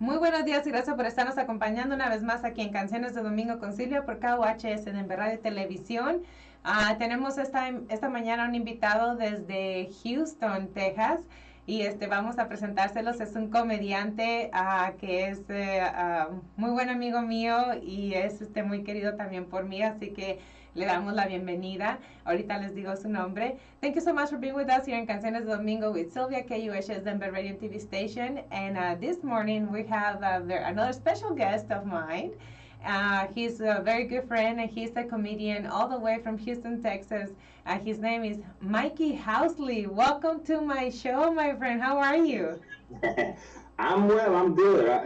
Muy buenos días y gracias por estarnos acompañando una vez más aquí en Canciones de Domingo con Silvia por KUHS de Radio y Televisión. Tenemos esta mañana un invitado desde Houston, Texas, y vamos a presentárselos. Es un comediante que es muy buen amigo mío y es muy querido también por mí, así que le damos la bienvenida. Ahorita les digo su nombre. Thank you so much for being with us here in Canciones de Domingo with Silvia, KUHS Denver Radio and TV station. And this morning we have another special guest of mine. He's a very good friend, and he's a comedian all the way from Houston, Texas. His name is Mikey Housley. Welcome to my show, my friend. How are you? I'm well. I'm good. I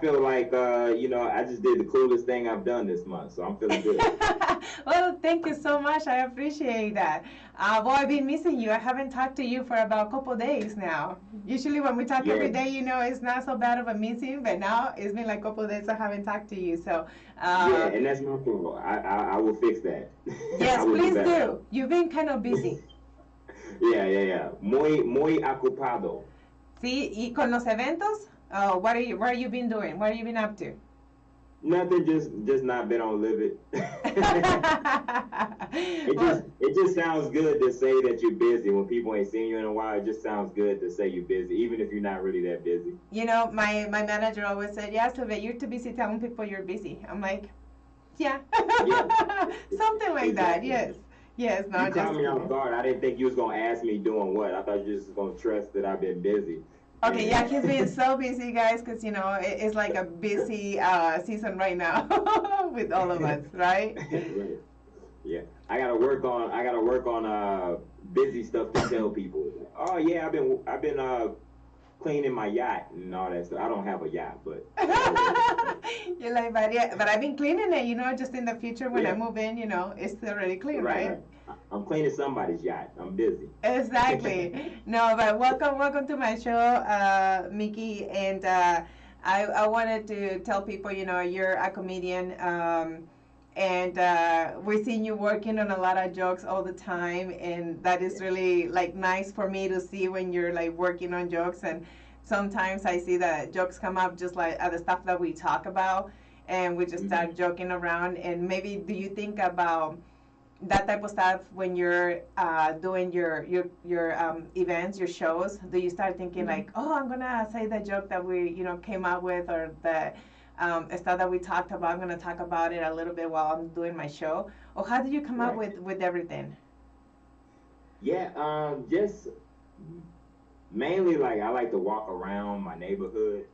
feel like, I just did the coolest thing I've done this month, so I'm feeling good. Well, thank you so much. I appreciate that. Well, I've been missing you. I haven't talked to you for about a couple of days now. Usually when we talk every day, it's not so bad of a missing, but now it's been like a couple of days I haven't talked to you. So yeah, and that's my fault. I will fix that. Yes, please do. You've been kind of busy. Yeah. Muy ocupado. Sí, y con los eventos, what are you been doing? What have you been up to? Nothing, just not been on Live It. It just sounds good to say that you're busy when people ain't seen you in a while. It just sounds good to say you're busy, even if you're not really that busy. My manager always said, "Yeah, Sylvia, you're too busy telling people you're busy." I'm like, yeah. Something like that. Yes. Yes. No, you caught me off guard. I didn't think you was gonna ask me doing what. I thought you was just gonna trust that I've been busy. Okay, yeah, he's been so busy, guys, because it's like a busy season right now with all of us, right? Right. Yeah, I gotta work on busy stuff to tell people. Oh yeah, I've been cleaning my yacht and all that stuff. I don't have a yacht, but you're like, but I've been cleaning it. Just in the future when I move in, it's already clean, right? I'm cleaning somebody's yacht. I'm busy. Exactly. No, but welcome to my show, Mickey. And I wanted to tell people, you're a comedian, and we've seen you working on a lot of jokes all the time, and that is really like nice for me to see when you're like working on jokes. And sometimes I see that jokes come up just like the stuff that we talk about, and we just start joking around. And maybe do you think about that type of stuff when you're doing your events, your shows? Do you start thinking like, oh, I'm gonna say the joke that we came up with, or the stuff that we talked about, I'm gonna talk about it a little bit while I'm doing my show? Or how do you come up with everything? Yeah, just mainly like I like to walk around my neighborhood,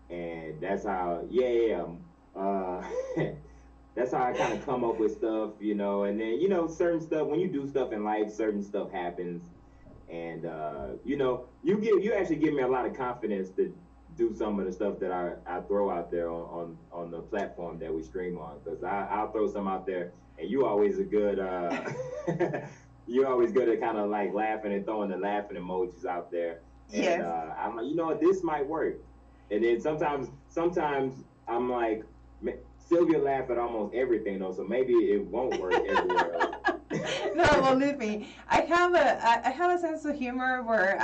and that's how that's how I kind of come up with stuff, and then, certain stuff, when you do stuff in life, certain stuff happens. And, you actually give me a lot of confidence to do some of the stuff that I throw out there on the platform that we stream on. Because I'll throw some out there, and you always a good, you're always good at kind of like laughing and throwing the laughing emojis out there. And yes. I'm like, this might work. And then sometimes I'm like, Sylvia laughed at almost everything though, so maybe it won't work everywhere else. No, believe me, I have a sense of humor where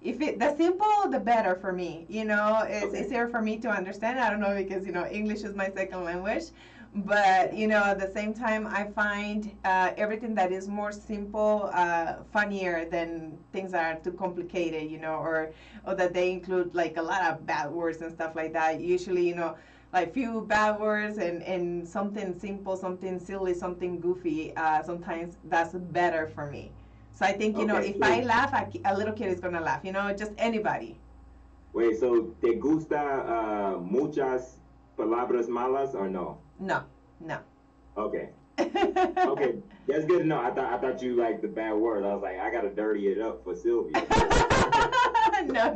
the simple, the better for me. It's easier for me to understand. I don't know, because English is my second language, but at the same time, I find everything that is more simple funnier than things that are too complicated, or that they include like a lot of bad words and stuff like that. Usually, like few bad words and something simple, something silly, something goofy. Sometimes that's better for me. So I think, if I laugh, a little kid is going to laugh, just anybody. Wait, so te gusta muchas palabras malas or no? No. Okay. Okay, that's good to know. I thought you liked the bad words. I was like, I got to dirty it up for Sylvia. No.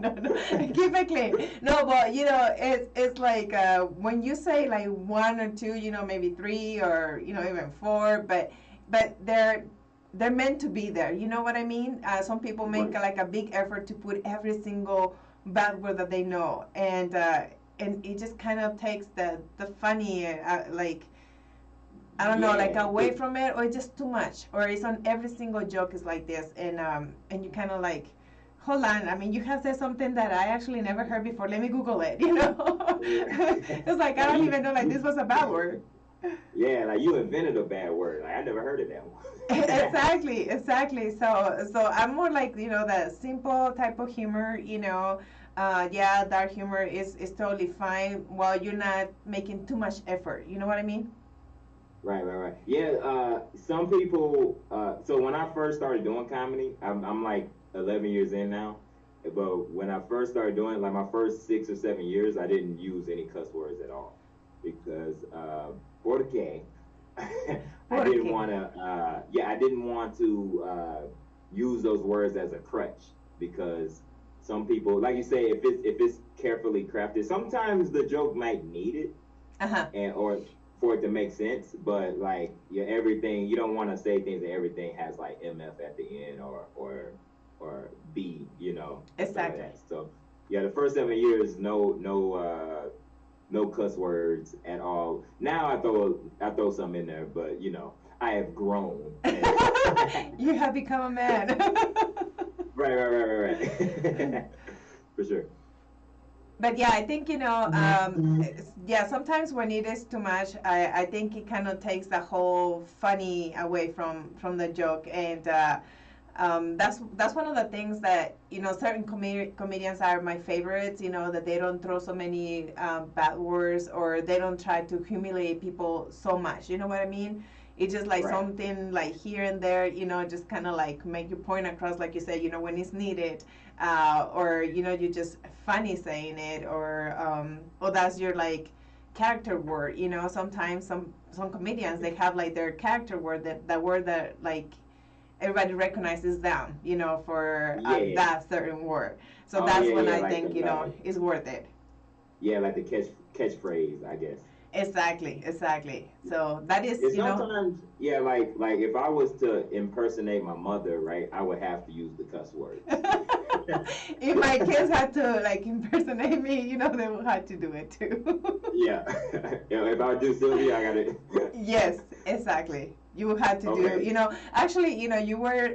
Keep it clean. No, but it's like when you say like one or two, maybe three or even four, but they're meant to be there. You know what I mean? Some people make like a big effort to put every single bad word that they know, and it just kind of takes the funny like, I don't know, like away from it, or it's just too much, or it's on every single joke is like this, and you kind of like, hold on. I mean, you have said something that I actually never heard before. Let me Google it. You know, it's like I don't even know like this was a bad word. Yeah, like you invented a bad word. Like I never heard of that one. Exactly. So I'm more like the simple type of humor. Yeah, dark humor is totally fine while you're not making too much effort. You know what I mean? Right. Yeah, some people. So when I first started doing comedy, I'm like 11 years in now. But when I first started doing it, like my first 6 or 7 years, I didn't use any cuss words at all because porque I didn't Porque. want to. Yeah, I didn't want to use those words as a crutch because some people, like you say, if it's carefully crafted, sometimes the joke might need it Uh huh. and or for it to make sense. But like everything, you don't want to say things that everything has like mf at the end or b, and stuff like Exactly. that. So yeah, the first 7 years, no cuss words at all. Now I throw some in there, but I have grown. And You have become a man. right. For sure. But yeah, I think yeah. Sometimes when it is too much, I think it kind of takes the whole funny away from the joke, and that's one of the things that certain comedians are my favorites. That they don't throw so many bad words, or they don't try to humiliate people so much. You know what I mean? It's just like Right. something like here and there, just kind of like make your point across, like you said, when it's needed, or you're just funny saying it, or that's your like character word. Sometimes some comedians they have like their character word, that word that like everybody recognizes them, for Yeah. that certain word. So Oh that's yeah, when yeah. I Like think the it's worth it. yeah, like the catchphrase, I guess. Exactly. So that is, Yeah, sometimes, yeah, like if I was to impersonate my mother, right, I would have to use the cuss words. if my kids had to like impersonate me, they would have to do it too. Yeah. If I do Sylvia, I gotta. Yes, exactly. You had to do, Okay. actually, you were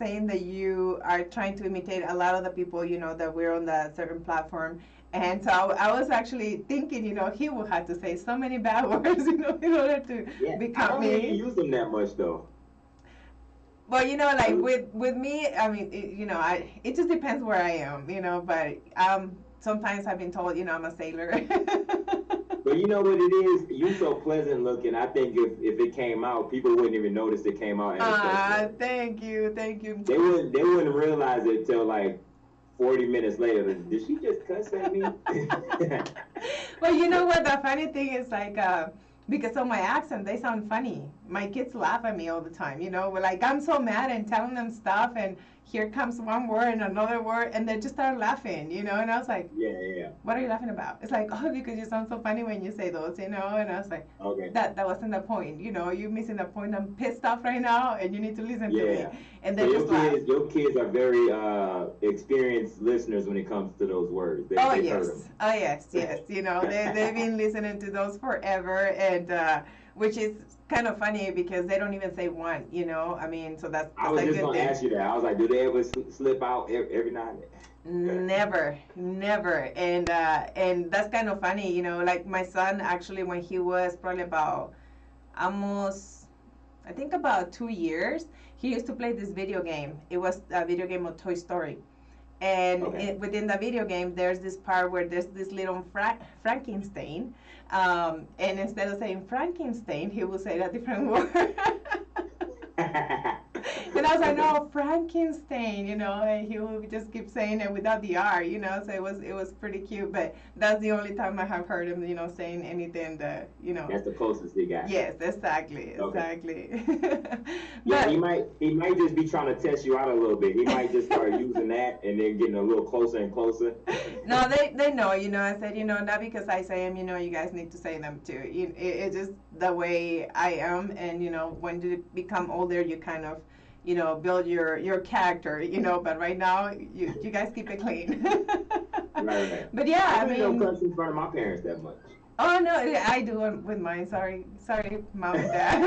saying that you are trying to imitate a lot of the people, that we're on that certain platform. And so I was actually thinking, he would have to say so many bad words, in order to Yeah, I become don't really me. use them that much though. Well, like I, with me, I mean, it just depends where I am, but sometimes I've been told, I'm a sailor. but you know what it is? You so pleasant looking. I think if it came out, people wouldn't even notice it came out as a cuss word. Thank you. They wouldn't realize it till like 40 minutes later. Did she just cuss at me? Well, you know what? The funny thing is like, because of my accent, they sound funny. My kids laugh at me all the time. We're like, I'm so mad and telling them stuff, and here comes one word and another word, and they just start laughing. And I was like, Yeah. what are you laughing about? It's like, oh, because you sound so funny when you say those. And I was like, Okay. that wasn't the point. You're missing the point. I'm pissed off right now, and you need to listen to me. Yeah. And So they just laugh. your kids are very experienced listeners when it comes to those words. Oh They've heard yes, oh yes. They've been listening to those forever, and which is kind of funny because they don't even say one. I mean, so I that's was a just good gonna thing. ask you that. I was like, do they ever slip out every now and then? Never, and that's kind of funny. Like my son actually, when he was probably about almost, I think about 2 years, he used to play this video game. It was a video game of Toy Story. And Okay. within the video game, there's this part where there's this little Frankenstein, and instead of saying Frankenstein, he will say a different word. And I was like, Okay. no, Frankenstein, and he will just keep saying it without the R, So it was pretty cute, but that's the only time I have heard him, saying anything that. That's the closest he got. Yes, exactly. Okay. Yeah, But he might just be trying to test you out a little bit. He might just start using that and then getting a little closer and closer. no, they know, I said, not because I say them, you guys need to say them too. It's just the way I am, and when you become older, you kind of, build your character, but right now, you guys keep it clean. Right. But yeah, I I really don't mean, cuss in front of my parents that much. Oh no, I do it with mine. Sorry, mom and dad.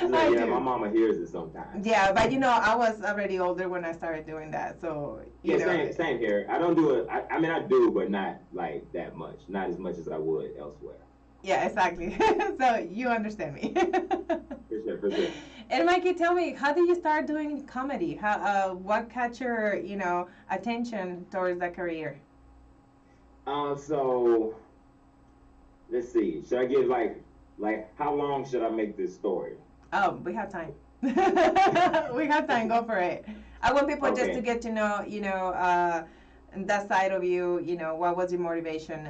So, I yeah, my do. mama hears it sometimes. Yeah, but I was already older when I started doing that, so Yeah, same here. I don't do it. I mean, I do, but not like that much. Not as much as I would elsewhere. yeah, exactly. So you understand me. For sure, for sure. And Mikey, tell me, how did you start doing comedy? How, what caught your, attention towards that career? So let's see. Should I give like how long should I make this story? Oh, we have time. We have time. Go for it. I want people just to Okay. get to know, that side of you. What was your motivation?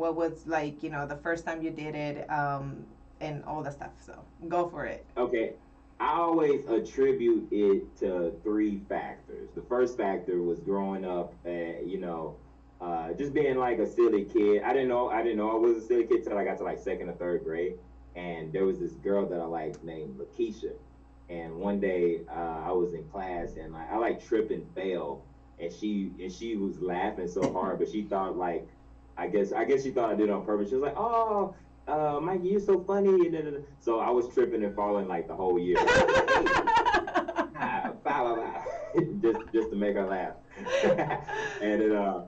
What was like, the first time you did it, and all the stuff. So go for it. Okay. I always attribute it to three factors. The first factor was growing up, just being like a silly kid. I didn't know I was a silly kid till I got to like second or third grade, and there was this girl that I liked named Lakeisha. And one day I was in class and I like trip and fell, and she was laughing so hard, but she thought like, I guess she thought I did it on purpose. She was like, "Oh, Mikey, you're so funny." And so I was tripping and falling like the whole year. I was like, "Hey, just to make her laugh." And then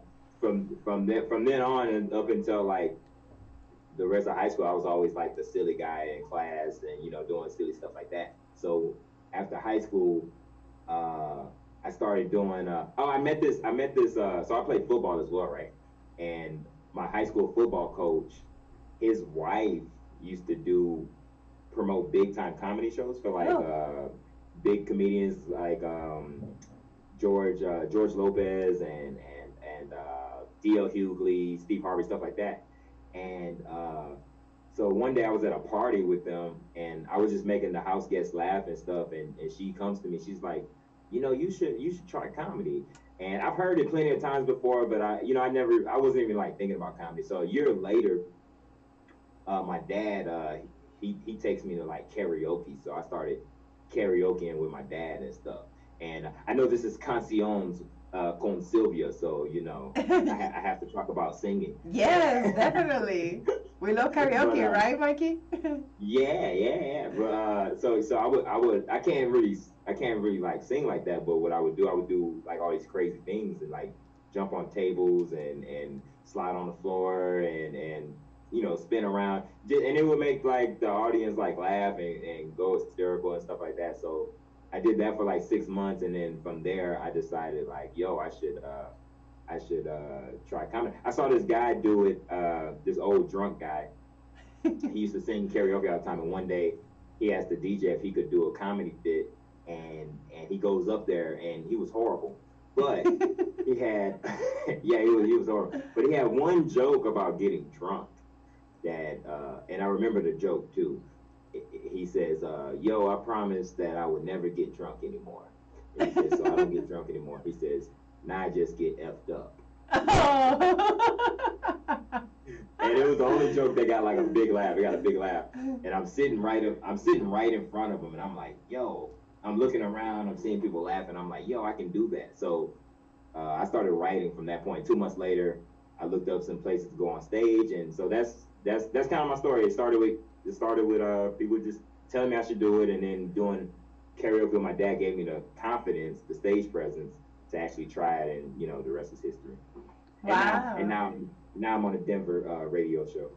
from then on and up until like the rest of high school, I was always like the silly guy in class and doing silly stuff like that. So after high school, uh, I started doing. I met this. So I played football as well, right? And my high school football coach, his wife used to do promote big time comedy shows for like Oh. big comedians like George Lopez and D.L. Hughley, Steve Harvey, stuff like that. And so one day I was at a party with them, and I was just making the house guests laugh and stuff. And she comes to me, she's like, you should try comedy. And I've heard it plenty of times before, but I wasn't even like thinking about comedy. So a year later, my dad he takes me to like karaoke, so I started karaokeing with my dad and stuff. And I know this is canciones con Sylvia, so I have to talk about singing. Yes, definitely. We love But karaoke, right, Mikey? yeah, yeah, yeah. But so I can't really like sing like that. But what I would do like all these crazy things and like jump on tables and slide on the floor and spin around, and it would make like the audience like laugh and go hysterical and stuff like that. So I did that for like 6 months, and then from there I decided like, yo, I should try comedy. I saw this guy do it. This old drunk guy. He used to sing karaoke all the time, and one day he asked the DJ if he could do a comedy bit, and he goes up there, and he was horrible, but he had yeah, he was horrible, but he had one joke about getting drunk that, and I remember the joke too. He says, "Yo, I promised that I would never get drunk anymore." And he says, "So I don't get drunk anymore." He says, "Now I just get effed up." Oh. And it was the only joke that got like a big laugh. It got a big laugh, and I'm sitting right in front of him, and I'm like, "Yo," I'm looking around, I'm seeing people laughing. I'm like, "Yo, I can do that." So I started writing from that point. 2 months later, I looked up some places to go on stage, and so that's kind of my story. It started with people just telling me I should do it, and then doing karaoke. My dad gave me the confidence, the stage presence to actually try it, and the rest is history. And now and Wow. now now I'm on a Denver radio show.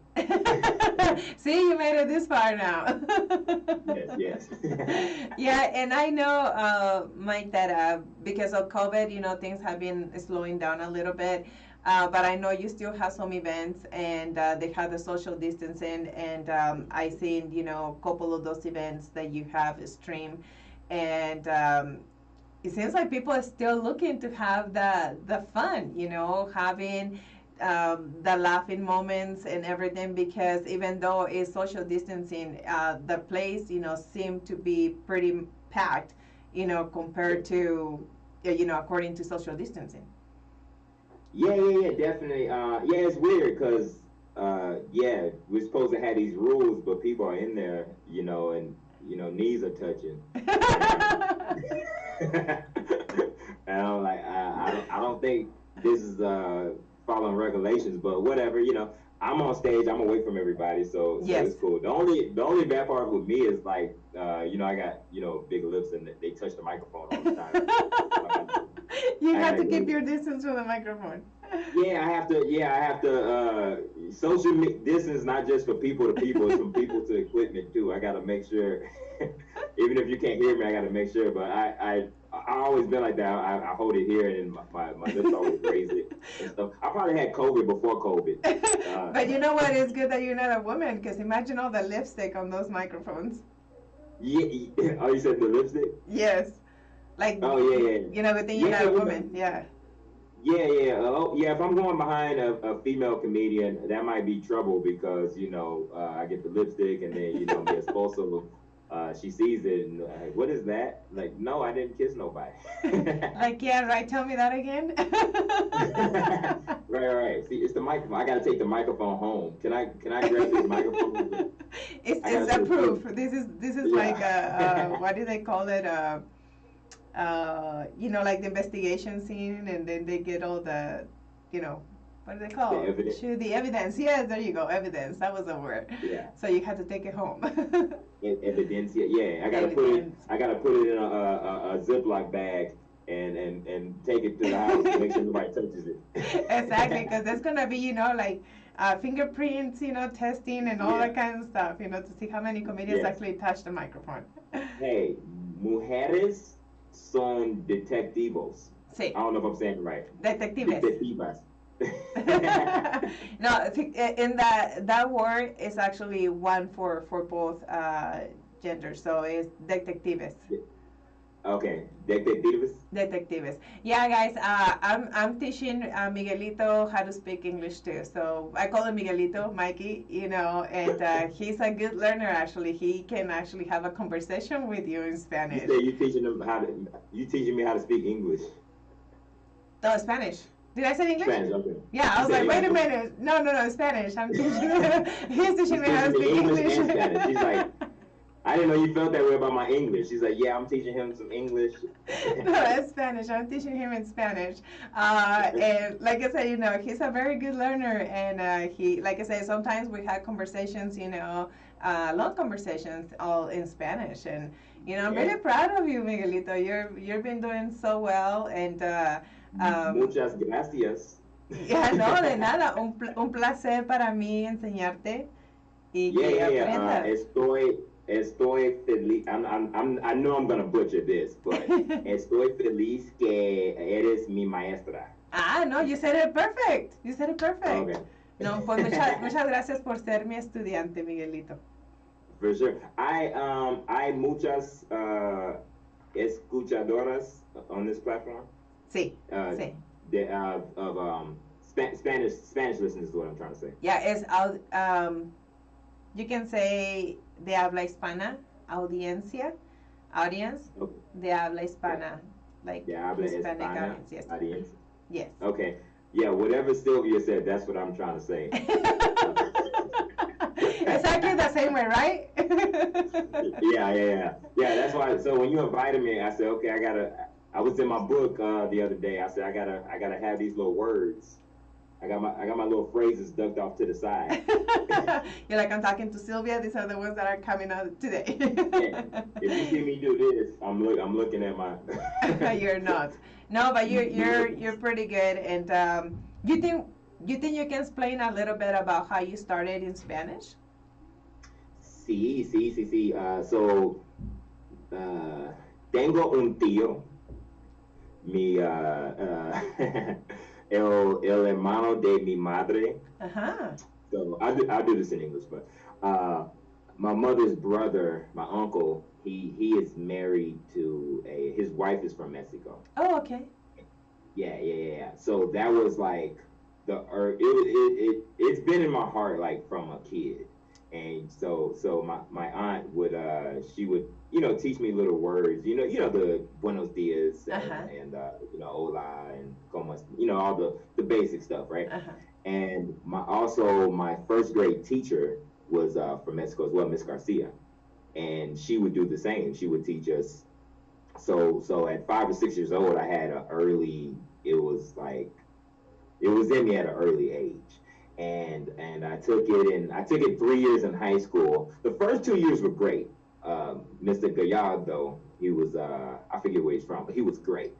See, you made it this far now. Yes, yes. Yeah, and I know, Mike, that because of COVID, things have been slowing down a little bit. But I know you still have some events, and they have the social distancing, and I seen, a couple of those events that you have streamed, and it seems like people are still looking to have the fun, having the laughing moments and everything, because even though it's social distancing, the place, seem to be pretty packed, compared to, according to social distancing. Yeah, yeah, yeah, definitely. Yeah, it's weird because, yeah, we're supposed to have these rules, but people are in there, and knees are touching, and and I'm like, I don't think this is following regulations, but whatever, I'm on stage. I'm away from everybody, so Yes. it's cool. The only bad part with me is like, I got big lips and they touch the microphone all the time. You have to keep your distance from the microphone. Yeah, I have to. Yeah, I have to. Social distance not just for people to people; it's from people to equipment too. I got to make sure. Even if you can't hear me, I got to make sure. But I always been like that. I hold it here, and my lips always raise it and stuff. I probably had COVID before COVID. But you know what? It's good that you're not a woman, because imagine all the lipstick on those microphones. Yeah. Oh, you said the lipstick? Yes. Like. Oh yeah. Good thing you're not a woman. Yeah. Yeah. Oh, yeah. If I'm going behind a female comedian, that might be trouble because I get the lipstick and then mi esposo, she sees it and like, what is that? Like, no, I didn't kiss nobody. Like, yeah, right. Tell me that again. Right. See, it's the microphone. I gotta take the microphone home. Can I grab this microphone? It's a proof. This is like what do they call it? Like the investigation scene, and then they get all the, what do they call it? The evidence. Yes, there you go. Evidence. That was the word. Yeah. So you had to take it home. Evidence. Yeah. I gotta put it in a Ziploc bag and take it to the house to make sure nobody touches it. Exactly, because there's gonna be like fingerprints, testing and all that kind of stuff, to see how many comedians actually touch the microphone. Hey, mujeres son detectivos. Sí. I don't know if I'm saying it right. Detectives. Detectivas. No, in that word is actually one for both genders, so it's detectives. Okay, detectives. Detectives. Yeah, guys. I'm teaching Miguelito how to speak English too. So I call him Miguelito, Mikey. And he's a good learner. Actually, he can actually have a conversation with you in Spanish. You say you teaching me how to speak English. No, Spanish. Did I say English? Spanish, okay. Yeah, I was like, wait a minute. No, Spanish. I'm teaching. He's teaching me how to speak English. And Spanish. He's like, I didn't know you felt that way about my English. She's like, yeah, I'm teaching him some English. No, it's Spanish. I'm teaching him in Spanish. And like I said, he's a very good learner. And he, like I said, sometimes we had conversations, long conversations all in Spanish. And, I'm really proud of you, Miguelito. You've been doing so well. And muchas gracias. Yeah, no, de nada. Un placer para mí enseñarte. Y que aprendas. Estoy feliz. I know I'm gonna butcher this, but estoy feliz que eres mi maestra. No, you said it perfect. Okay. No, pues muchas gracias por ser mi estudiante, Miguelito. For sure. Hay muchas escuchadoras on this platform. Sí. Sí. Spanish listeners is what I'm trying to say. Yeah, it's you can say de habla hispana, audience, Okay. de habla hispana, like de habla Hispanic hispana, audience. Yes. Audience. Yes. Okay. Yeah, whatever Sylvia said, that's what I'm trying to say. Exactly the same way, right? Yeah. That's why. So when you invited me, I said, okay, I was in my book the other day. I said, I gotta have these little words. I got my little phrases ducked off to the side. You're like, I'm talking to Sylvia. These are the ones that are coming out today. Yeah. If you see me do this, I'm looking at my. You're not. No, but you're pretty good. And you think you can explain a little bit about how you started in Spanish? Sí. So tengo un tío. El hermano de mi madre. Uh-huh. So I'll do this in English, but my mother's brother, my uncle, he is married to his wife is from Mexico. Oh, okay. Yeah. So that was like it's been in my heart like from a kid, and so my aunt would she would teach me little words, the buenos dias and hola and como, all the basic stuff, right? Uh-huh. And my first grade teacher was from Mexico as well, Miss Garcia, and she would do the same. She would teach us. So at 5 or 6 years old, I had it was like It was in me at an early age, and I took it 3 years in high school. The first 2 years were great. Mr. Gallardo, he was I forget where he's from, but he was great.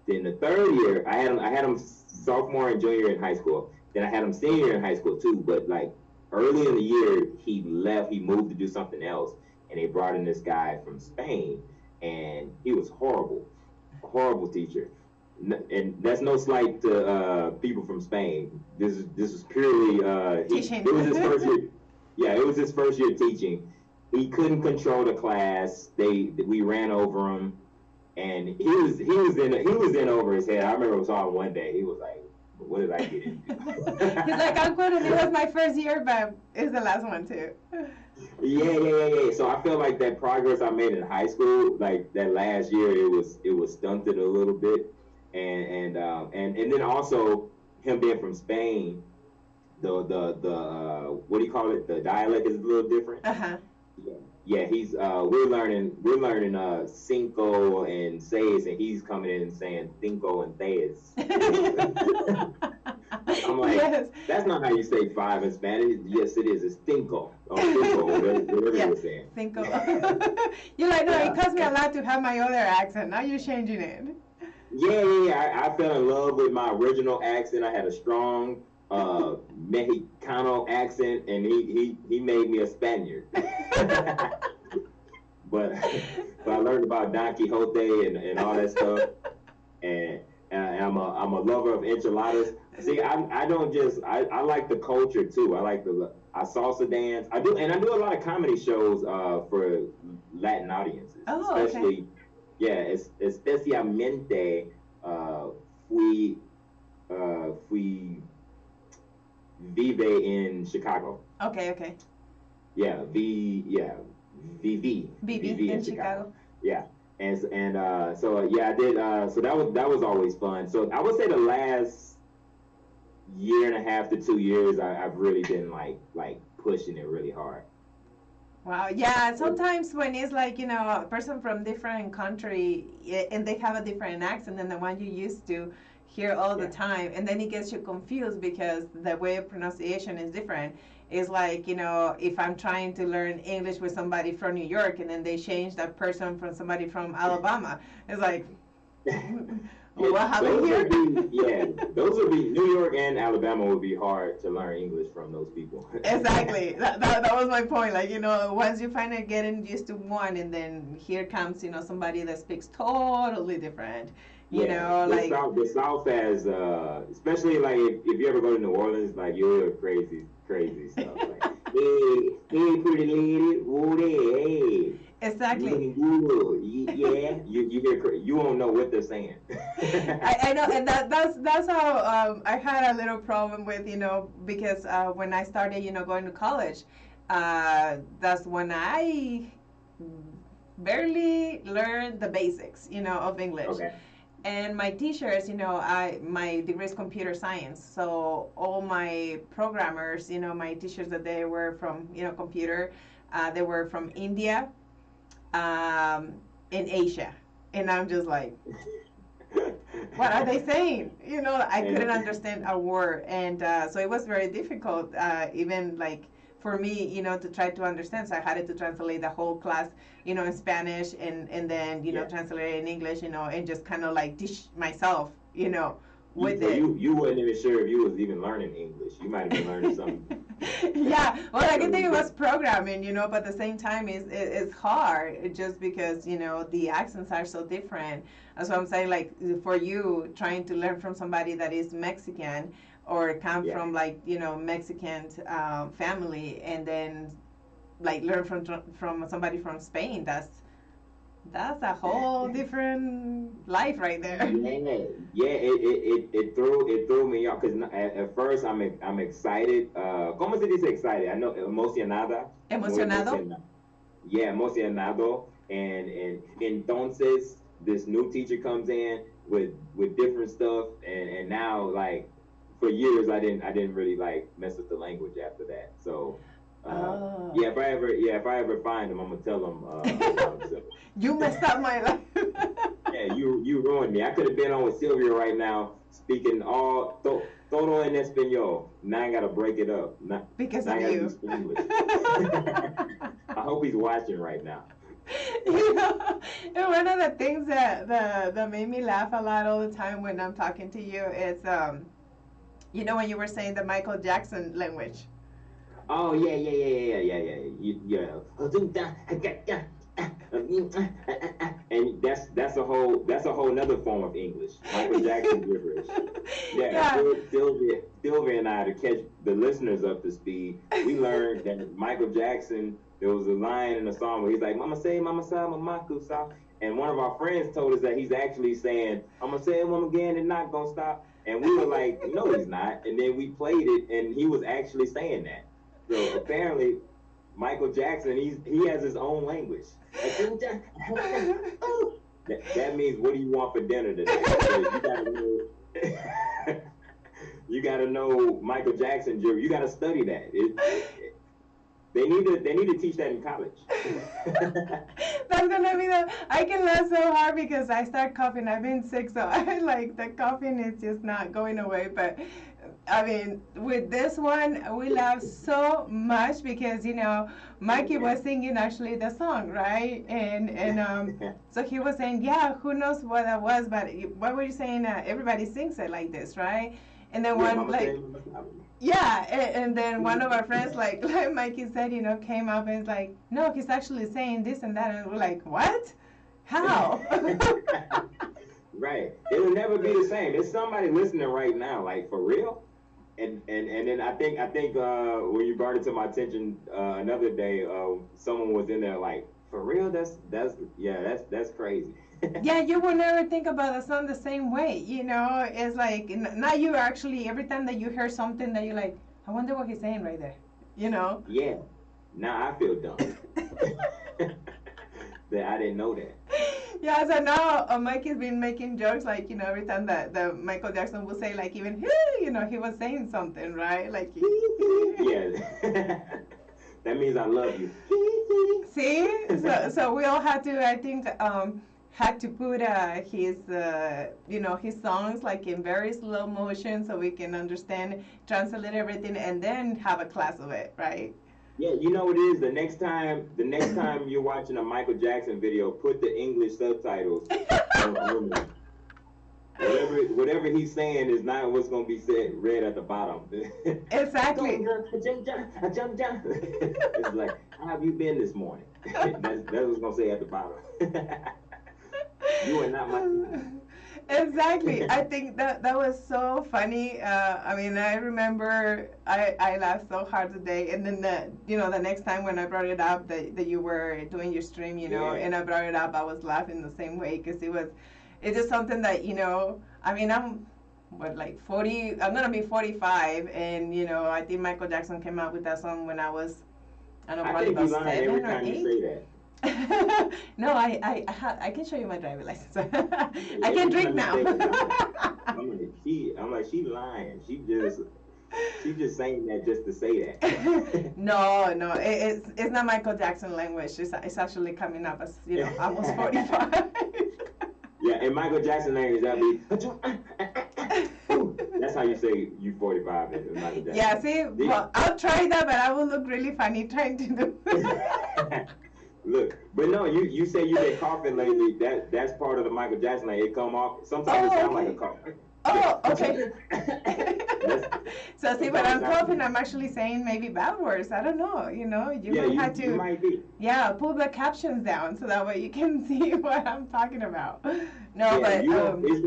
Then the third year, I had him sophomore and junior in high school. Then I had him senior in high school too. But like early in the year, he left. He moved to do something else, and they brought in this guy from Spain, and he was horrible, horrible teacher. And that's no slight to people from Spain. This is purely Teaching. it was his first year. Yeah, it was his first year teaching. He couldn't control the class. We ran over him, and he was in over his head. I remember saw him one day. He was like, "What did I get into?" He's like, I'm good, and it was my first year, but it's the last one too. Yeah. So I feel like that progress I made in high school, like that last year, it was stunted a little bit, and then also him being from Spain, the what do you call it? The dialect is a little different. Uh-huh. Yeah, he's we're learning cinco and seis, and he's coming in and saying cinco and seis. I'm like, yes. That's not how you say five in Spanish. Yes, it is. It's cinco or cinco, whatever yeah, you're saying. Cinco. You're like, no, it costs me a lot to have my other accent. Now you're changing it. Yeah. I fell in love with my original accent. I had a strong Mexicano accent, and he made me a Spaniard. but I learned about Don Quixote and all that stuff, and I'm a lover of enchiladas. See, I don't just I like the culture too. I salsa dance. I do a lot of comedy shows for Latin audiences, especially. Okay. Yeah, especialmente fui vive in Chicago. Okay. Yeah, vivi in Chicago. Yeah, so yeah, I did. So that was always fun. So I would say the last year and a half to 2 years, I've really been like pushing it really hard. Wow, yeah, sometimes when it's like, a person from different country and they have a different accent than the one you used to hear all the time, and then it gets you confused because the way of pronunciation is different. It's like, if I'm trying to learn English with somebody from New York and then they change that person from somebody from Alabama, it's like, what happened here? Those would be New York and Alabama would be hard to learn English from those people. Exactly. That was my point. Like, once you find it getting used to one, and then here comes, somebody that speaks totally different. The South has, especially like if you ever go to New Orleans, like you'll hear crazy stuff. Like, hey, pretty lady, hey. Exactly. Yeah, you hear, you won't know what they're saying. I know, and that's how I had a little problem with, because when I started, going to college, that's when I barely learned the basics, of English. Okay. And my teachers, my degree is computer science, so all my programmers, my teachers that they were from, computer, they were from India, in Asia, and I'm just like, what are they saying? I couldn't understand a word, and so it was very difficult, even like for me, to try to understand. So I had to translate the whole class, in Spanish, and then translate it in English, and just kind of like teach myself, with it. You wasn't even sure if you was even learning English. You might have been learning something. Yeah, well, I can think it was programming, but at the same time, it's hard just because, the accents are so different. That's what I'm saying, like, for you, trying to learn from somebody that is Mexican or come from, like, Mexican family, and then, like, learn from somebody from Spain, that's a whole different life right there. It threw me off because at first I'm excited. ¿Cómo se dice excited? I know emocionada. Emocionado. Yeah, emocionado. And entonces this new teacher comes in with different stuff, and now like for years I didn't really like mess with the language after that. So. If I ever find him, I'm gonna tell him. You messed up my life. Yeah, you ruined me. I could have been on with Sylvia right now, speaking all todo en español. Now I gotta break it up. Because now of I gotta you. use English. I hope he's watching right now. You know, and one of the things that made me laugh a lot all the time when I'm talking to you is, you know, when you were saying the Michael Jackson language. Oh yeah. And that's a whole another form of English. Michael Jackson gibberish. Yeah, Yeah. Sylvia and I, to catch the listeners up to speed, we learned that Michael Jackson, there was a line in the song where he's like, "Mama say, Mama sa, Mama kusa," and one of our friends told us that he's actually saying, "I'm gonna say it one again and not gonna stop." And we were like, "No, he's not." And then we played it, and he was actually saying that. So apparently, Michael Jackson, he has his own language. That means, what do you want for dinner today? So you gotta know, you gotta know Michael Jackson. You gotta study that. They need to teach that in college. That's gonna be I can laugh so hard because I start coughing. I've been sick, so I like the coughing is just not going away. But I mean, with this one, we laughed so much because, you know, Mikey was singing actually the song, right? And so he was saying, yeah, who knows what that was, but what were you saying? Everybody sings it like this, right? And then one like, yeah, and then one of our friends, like Mikey said, you know, came up and was like, no, he's actually saying this and that, and we're like, what? How? Right. It'll never be the same. There's somebody listening right now, like, for real. And then I think when you brought it to my attention another day, someone was in there like, for real, that's crazy. Yeah, you will never think about the song the same way. You know, it's like now you actually every time that you hear something that you're like, I wonder what he's saying right there. You know? Yeah. Now I feel dumb that I didn't know that. Yeah, so now Mikey's been making jokes like, you know, every time that the Michael Jackson will say like even, you know, he was saying something, right? Like, yeah. That means I love you. See? So we all had to, I think, had to put his, you know, his songs like in very slow motion so we can understand, translate everything, and then have a class of it, right? Yeah, you know what it is. The next time you're watching a Michael Jackson video, put the English subtitles on. Whatever he's saying is not what's gonna be said read at the bottom. Exactly. It's like, how have you been this morning? That's what's gonna say at the bottom. You are not my. Exactly. I think that was so funny. I mean, I remember I laughed so hard today, and then the next time when I brought it up that you were doing your stream, you know, and I brought it up, I was laughing the same way because it's just something that, you know, I mean, I'm like 40, I'm gonna be 45, and you know, I think Michael Jackson came out with that song when I was, I don't know, probably about 7 or 8. You say that. No, I can show you my driver's license. I can drink now. I'm like, she lying. She just saying that just to say that. No, it's not Michael Jackson language. It's actually coming up as, you know, almost 45. Yeah, in Michael Jackson language, that'd be. That's how you say you 45 in Michael Jackson. Yeah, see, well, I'll try that, but I will look really funny trying to do. Look, but no, you say you've been coughing lately. That's part of the Michael Jackson. Like, it come off. Sometimes it sounds like a cough. Oh, okay. So see, when I'm coughing, I'm actually saying maybe bad words. I don't know. You know, you might have to. You might be. Yeah, pull the captions down so that way you can see what I'm talking about. No, but it's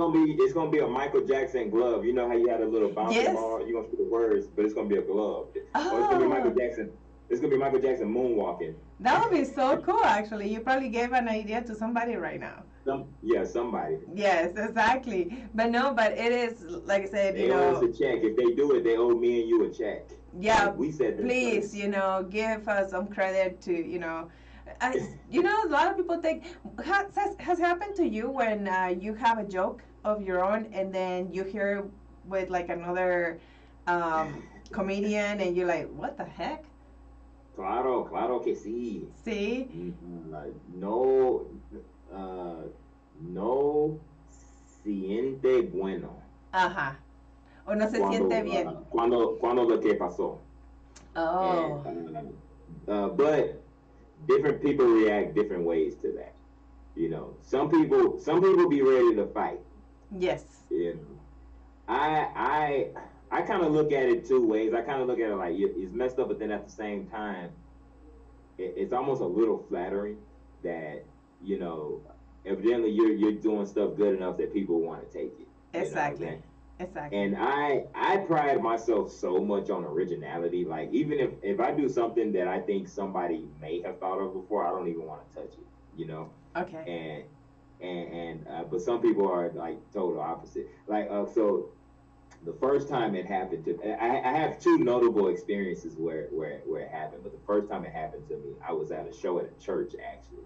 gonna be a Michael Jackson glove. You know how you had a little bouncy ball. You're gonna see the words, but it's gonna be a glove. Oh. Or it's gonna be Michael Jackson. It's gonna be Michael Jackson moonwalking. That would be so cool, actually. You probably gave an idea to somebody right now. Somebody. Yes, exactly. But no, but it is, like I said, they owe us a check. If they do it, they owe me and you a check. Yeah, like we said that please, first. you know, give us some credit to, you know, you know, a lot of people think, has happened to you when you have a joke of your own and then you hear with like another comedian and you're like, what the heck? Claro que sí. See? No siente bueno. Ajá. o no se siente bien. Cuando lo que pasó. Oh. But different people react different ways to that. You know, some people be ready to fight. Yes. You know, I kind of look at it two ways. I kind of look at it like it's messed up, but then at the same time, it's almost a little flattering that you know, evidently you're doing stuff good enough that people want to take it. Exactly. Exactly. And I pride myself so much on originality. Like even if I do something that I think somebody may have thought of before, I don't even want to touch it. You know. Okay. And but some people are like total opposite. Like so the first time it happened to I have two notable experiences where it happened, but the first time it happened to me, I was at a show at a church actually,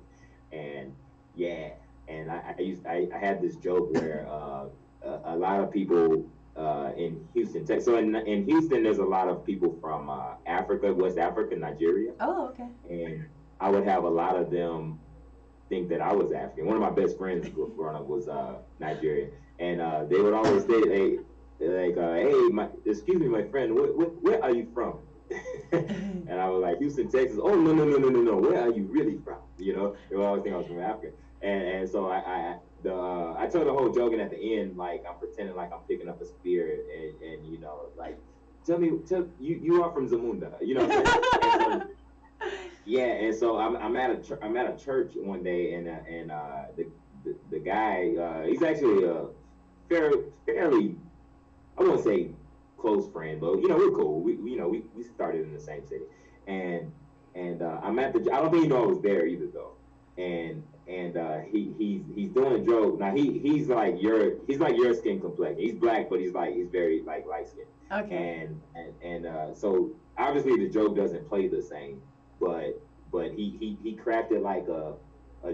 and yeah, and I had this joke where a lot of people in Houston, Texas. So in Houston, there's a lot of people from Africa, West Africa, Nigeria. Oh, okay. And I would have a lot of them think that I was African. One of my best friends growing up was Nigerian, and they would always say, like, hey, excuse me, my friend, where are you from? And I was like, Houston, Texas. Oh, no. Where are you really from? You know, they would always think I was from Africa. And so I told the whole joke, and at the end, like, I'm pretending like I'm picking up a spear, and you know, like, tell you are from Zamunda, you know what I'm saying? Yeah, and so I'm at a church one day, and the guy he's actually a fairly I won't say close friend, but you know we're cool. We started in the same city, and I'm at the I don't think he know I was there either though, and he's doing a joke now. He's like your skin complexion. He's black, but he's very like light skinned. Okay. And so obviously the joke doesn't play the same, but he crafted like a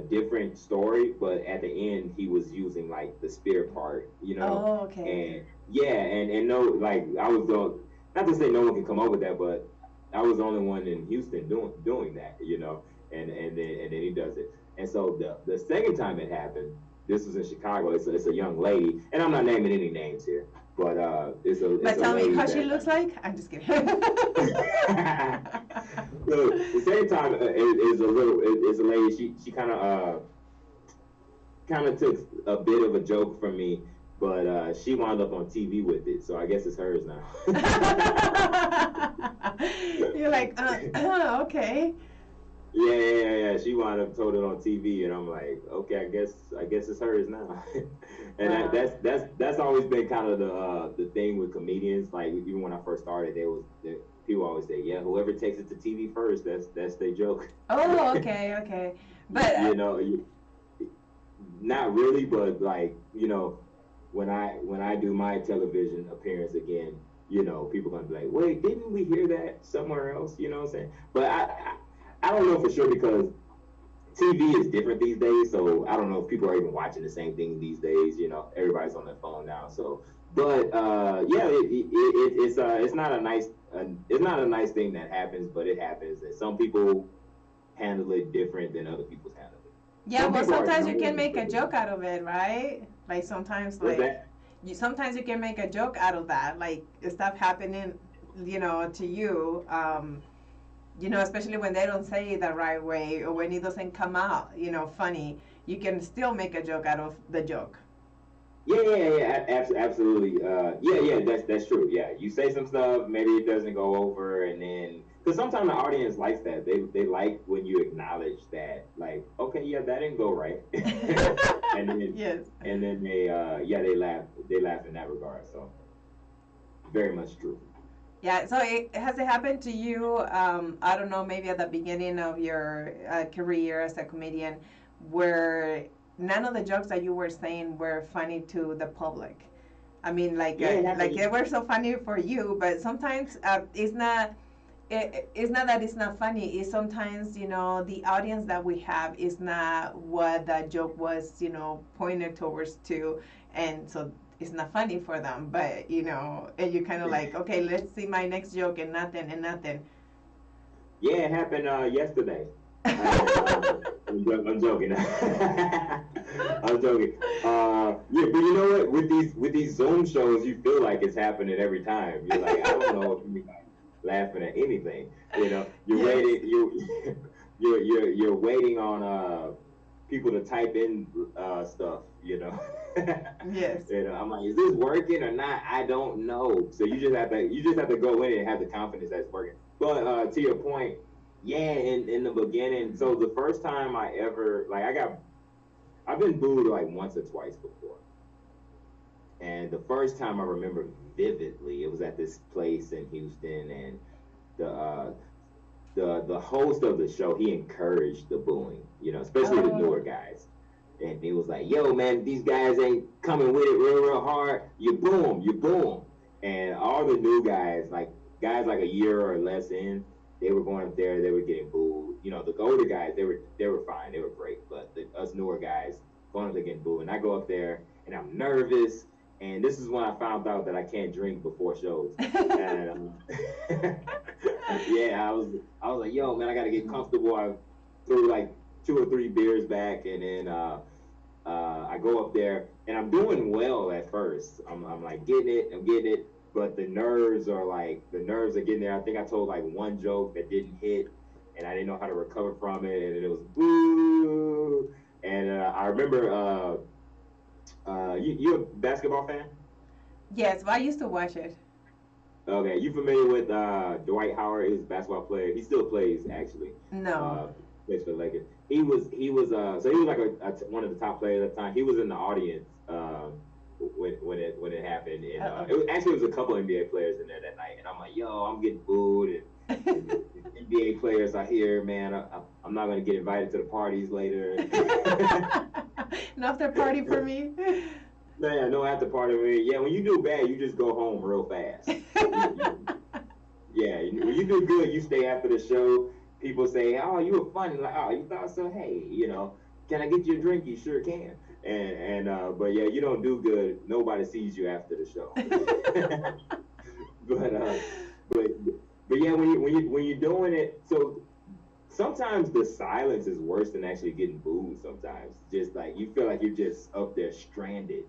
different story, but at the end he was using like the spear part, you know. Oh, okay. And yeah, and no, like I was the not to say no one can come up with that, but I was the only one in Houston doing that, you know. And then he does it. And so the second time it happened, this was in Chicago. It's a young lady, and I'm not naming any names here, but But tell me how she looks like. I'm just kidding. So the same time is a lady. She kind of took a bit of a joke from me, but she wound up on TV with it, so I guess it's hers now. You're like, okay. Yeah. She wound up told it on TV, and I'm like, okay, I guess it's hers now. And wow. That's always been kind of the thing with comedians. Like even when I first started, people always say, yeah, whoever takes it to TV first, that's their joke. Oh, okay. But you know, not really, but like you know, when I do my television appearance again, you know, people gonna be like, wait, didn't we hear that somewhere else? You know what I'm saying? But I don't know for sure because TV is different these days, so I don't know if people are even watching the same thing these days. You know, everybody's on their phone now. So, but yeah, it's not a nice thing that happens, but it happens, and some people handle it different than other people's handle it. Yeah, well, sometimes you can make a joke out of it, right? Like sometimes, sometimes you can make a joke out of that, like stuff happening, you know, to you. You know, especially when they don't say it the right way or when it doesn't come out, you know, funny, you can still make a joke out of the joke. Yeah, absolutely. Yeah, that's true. Yeah, you say some stuff, maybe it doesn't go over, and then because sometimes the audience likes that. They like when you acknowledge that, like, okay, yeah, that didn't go right, and then yes, and then they laugh in that regard. So very much true. Yeah, so has it happened to you, I don't know, maybe at the beginning of your career as a comedian, where none of the jokes that you were saying were funny to the public? I mean, like they were so funny for you, but sometimes it's not that it's not funny. It's sometimes, you know, the audience that we have is not what that joke was, you know, pointed towards to, and so it's not funny for them, but you know, and you kind of like, okay, let's see my next joke, and nothing. Yeah, it happened yesterday. I'm joking. I'm joking. Yeah, but you know what? With these Zoom shows, you feel like it's happening every time. You're like, I don't know if you're laughing at anything. You're Yes. waiting. You're waiting on people to type in stuff. Yes. I'm like, is this working or not? I don't know. So you just have to go in and have the confidence that it's working. But to your point, yeah, in the beginning, so the first time I ever like I've been booed like once or twice before. And the first time I remember vividly, it was at this place in Houston, and the the host of the show, he encouraged the booing, especially the newer Oh. guys. And he was like, "Yo, man, these guys ain't coming with it real hard. You boom." And all the new guys, like guys like a year or less in, they were going up there, they were getting booed. The older guys, they were fine, they were great, but us newer guys going up there getting booed. And I go up there, and I'm nervous. And this is when I found out that I can't drink before shows. And yeah, I was like, "Yo, man, I got to get comfortable." I threw like two or three beers back, and then I go up there, and I'm doing well at first. I'm like I'm getting it, but the nerves are getting there. I think I told like one joke that didn't hit, and I didn't know how to recover from it, and it was boo. And I remember, you a basketball fan? Yes, but I used to watch it. Okay, you familiar with Dwight Howard? He was a basketball player. He still plays actually. No. Uh, Plays for the Lakers. He was like one of the top players at the time. He was in the audience when it happened, and Uh-oh. it was a couple NBA players in there that night. And I'm like, yo, I'm getting booed, and the NBA players are here, man. I'm not gonna get invited to the parties later. No after party for me. Man, no after party. Yeah, when you do bad, you just go home real fast. Yeah, when you do good, you stay after the show. People say, "Oh, you were funny." Like, "Oh, you thought so?" Hey, can I get you a drink? You sure can. But yeah, you don't do good. Nobody sees you after the show. but uh, but but yeah, when you're doing it, so sometimes the silence is worse than actually getting booed. Sometimes, just like you feel like you're just up there stranded,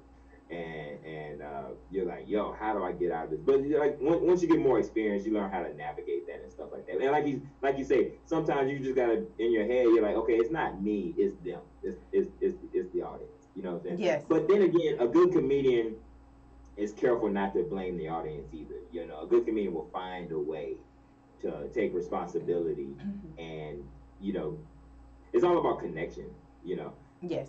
and you're like, yo, how do I get out of this? But like once you get more experience, you learn how to navigate that and stuff like that. And like you say, sometimes you just gotta in your head, you're like, okay, it's not me, it's them, it's the audience. You know what I'm saying? Yes. But then again, a good comedian is careful not to blame the audience either. A good comedian will find a way to take responsibility, and you know it's all about connection. You know, Yes.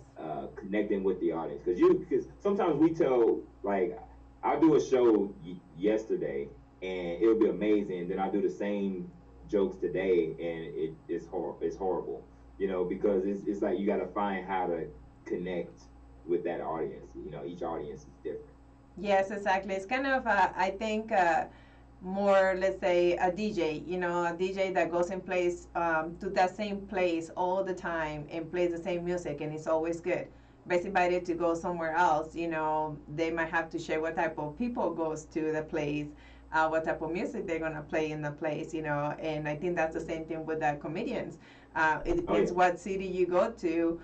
connecting with the audience, because sometimes we tell, like, I'll do a show yesterday and it'll be amazing, then I'll do the same jokes today and it's horrible, because it's like you got to find how to connect with that audience. Each audience is different. Yes, exactly. It's kind of, I think, more, let's say, a DJ, a DJ that goes and plays to that same place all the time and plays the same music and it's always good. But it's invited to go somewhere else, they might have to share what type of people goes to the place, what type of music they're going to play in the place, and I think that's the same thing with the comedians. It Oh depends yeah. what city you go to,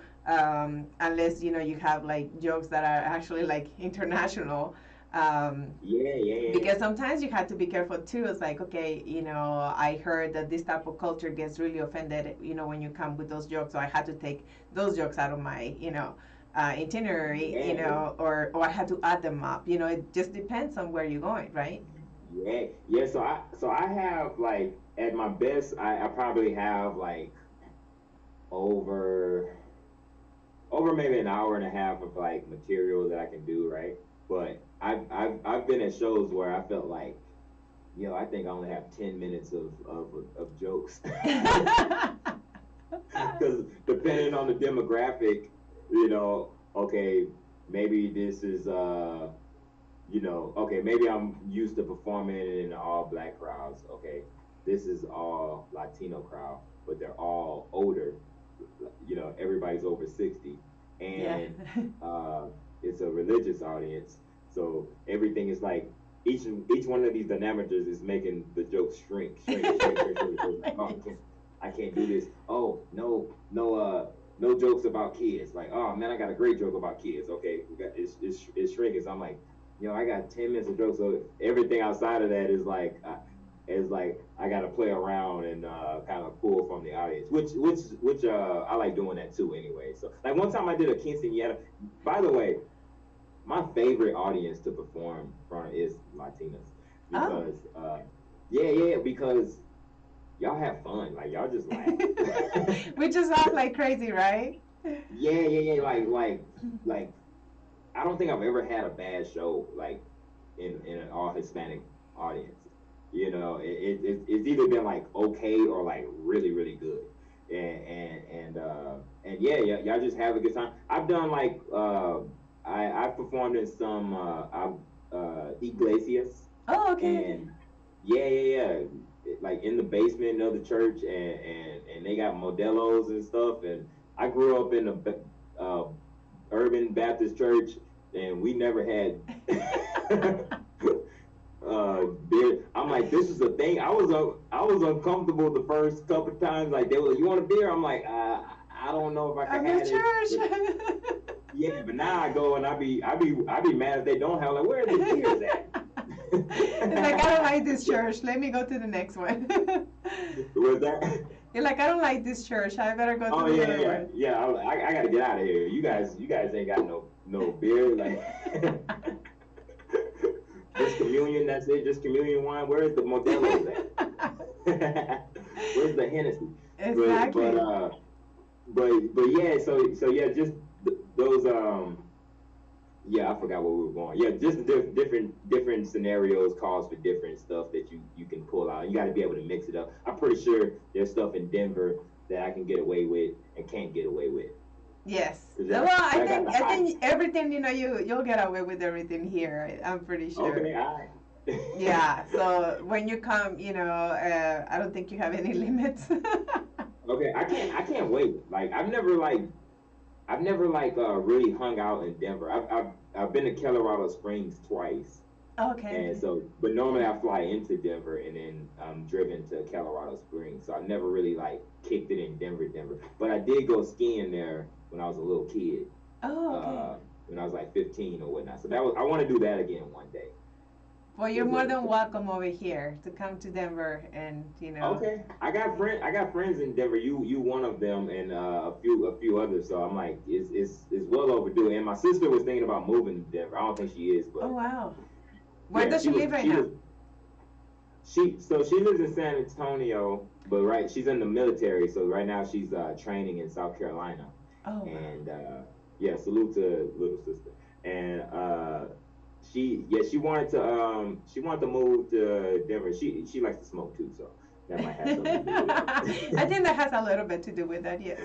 unless, you have like jokes that are actually like international. Um, Yeah, yeah, yeah, yeah. because sometimes you have to be careful too. It's like, okay, I heard that this type of culture gets really offended, when you come with those jokes. So I had to take those jokes out of my, itinerary, Yeah, or I had to add them up. It just depends on where you're going, right? yeah, yeah. So I have, like, at my best, I probably have like over over maybe an hour and a half of like material that I can do, right? But I've been at shows where I felt like, I think I only have 10 minutes of jokes. Because depending on the demographic, okay, maybe this is okay, maybe I'm used to performing in all black crowds. Okay, this is all Latino crowd, but they're all older. Everybody's over 60, Yeah. and uh, it's a religious audience. So everything is like each one of these dynamics is making the joke shrink, shrink, shrink, shrink, shrink. So it's like, oh, I can't do this. Oh, no, no, no jokes about kids. Like, oh man, I got a great joke about kids. Okay, we got it's shrinking. So I'm like, I got 10 minutes of jokes. So everything outside of that is like I got to play around and kind of pull from the audience, which I like doing that too anyway. So like one time I did a quinceañera. By the way, my favorite audience to perform from is Latinas because because y'all have fun, like y'all just laugh. We just laugh like crazy, right? Yeah. Like I don't think I've ever had a bad show like in an all Hispanic audience. It's either been like okay or like really really good, and yeah, y'all just have a good time. I've done like I've performed in some iglesias. Oh, okay. And yeah. Like in the basement of the church, and they got modelos and stuff. And I grew up in a urban Baptist church, and we never had beer. I'm like, this is a thing. I was uncomfortable the first couple of times. Like they were like, you want a beer? I'm like, I don't know if I can have it. Yeah, but now I go and I be mad if they don't have. Like, where are the beers at? It's like, I don't like this church. Let me go to the next one. What's that? You're like, I don't like this church. I better go to the other one. Yeah. I gotta get out of here. You guys ain't got no beer. Like just communion. That's it. Just communion wine. Where's the Modelo's at? Where's the Hennessy? Exactly. But yeah. So yeah. Just those Yeah, I forgot where we were going. Yeah, just different scenarios calls for different stuff that you can pull out. You got to be able to mix it up. I'm pretty sure there's stuff in Denver that I can get away with and can't get away with. Yes. Well, I think everything, you'll get away with everything here. I'm pretty sure. Okay, all right. Yeah. So when you come, I don't think you have any limits. Okay, I can't wait. Like I've never really hung out in Denver. I've been to Colorado Springs twice. Okay. And so, but normally I fly into Denver and then I'm driven to Colorado Springs. So I never really like kicked it in Denver. But I did go skiing there when I was a little kid. Oh, okay. When I was like 15 or whatnot. So I want to do that again one day. Well, you're more than welcome over here to come to Denver, and Okay, I got friends in Denver. You one of them, and a few others. So I'm like, it's well overdue. And my sister was thinking about moving to Denver. I don't think she is, but oh wow, where does she live right now? She lives in San Antonio, but she's in the military. So right now she's training in South Carolina. Oh. Wow. And yeah, salute to little sister. And she wanted to move to Denver. She likes to smoke too, so that might have something to do with it. I think that has a little bit to do with that, yes.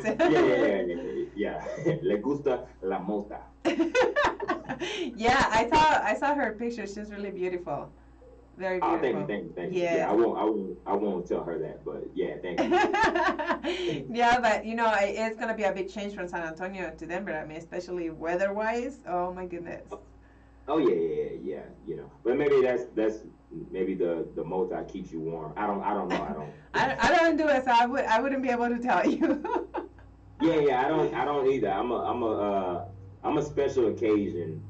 Yeah. Le gusta la mota. Yeah, I saw her picture. She's really beautiful. Very beautiful. Oh, thank you. Yes. Yeah, I won't tell her that, but yeah, thank you. Yeah, but it's gonna be a big change from San Antonio to Denver. I mean, especially weather-wise. Oh my goodness. Oh yeah. But maybe that's maybe the mota keeps you warm. I don't know. I don't do it, so I wouldn't be able to tell you. Yeah. I don't either. I'm a special occasion.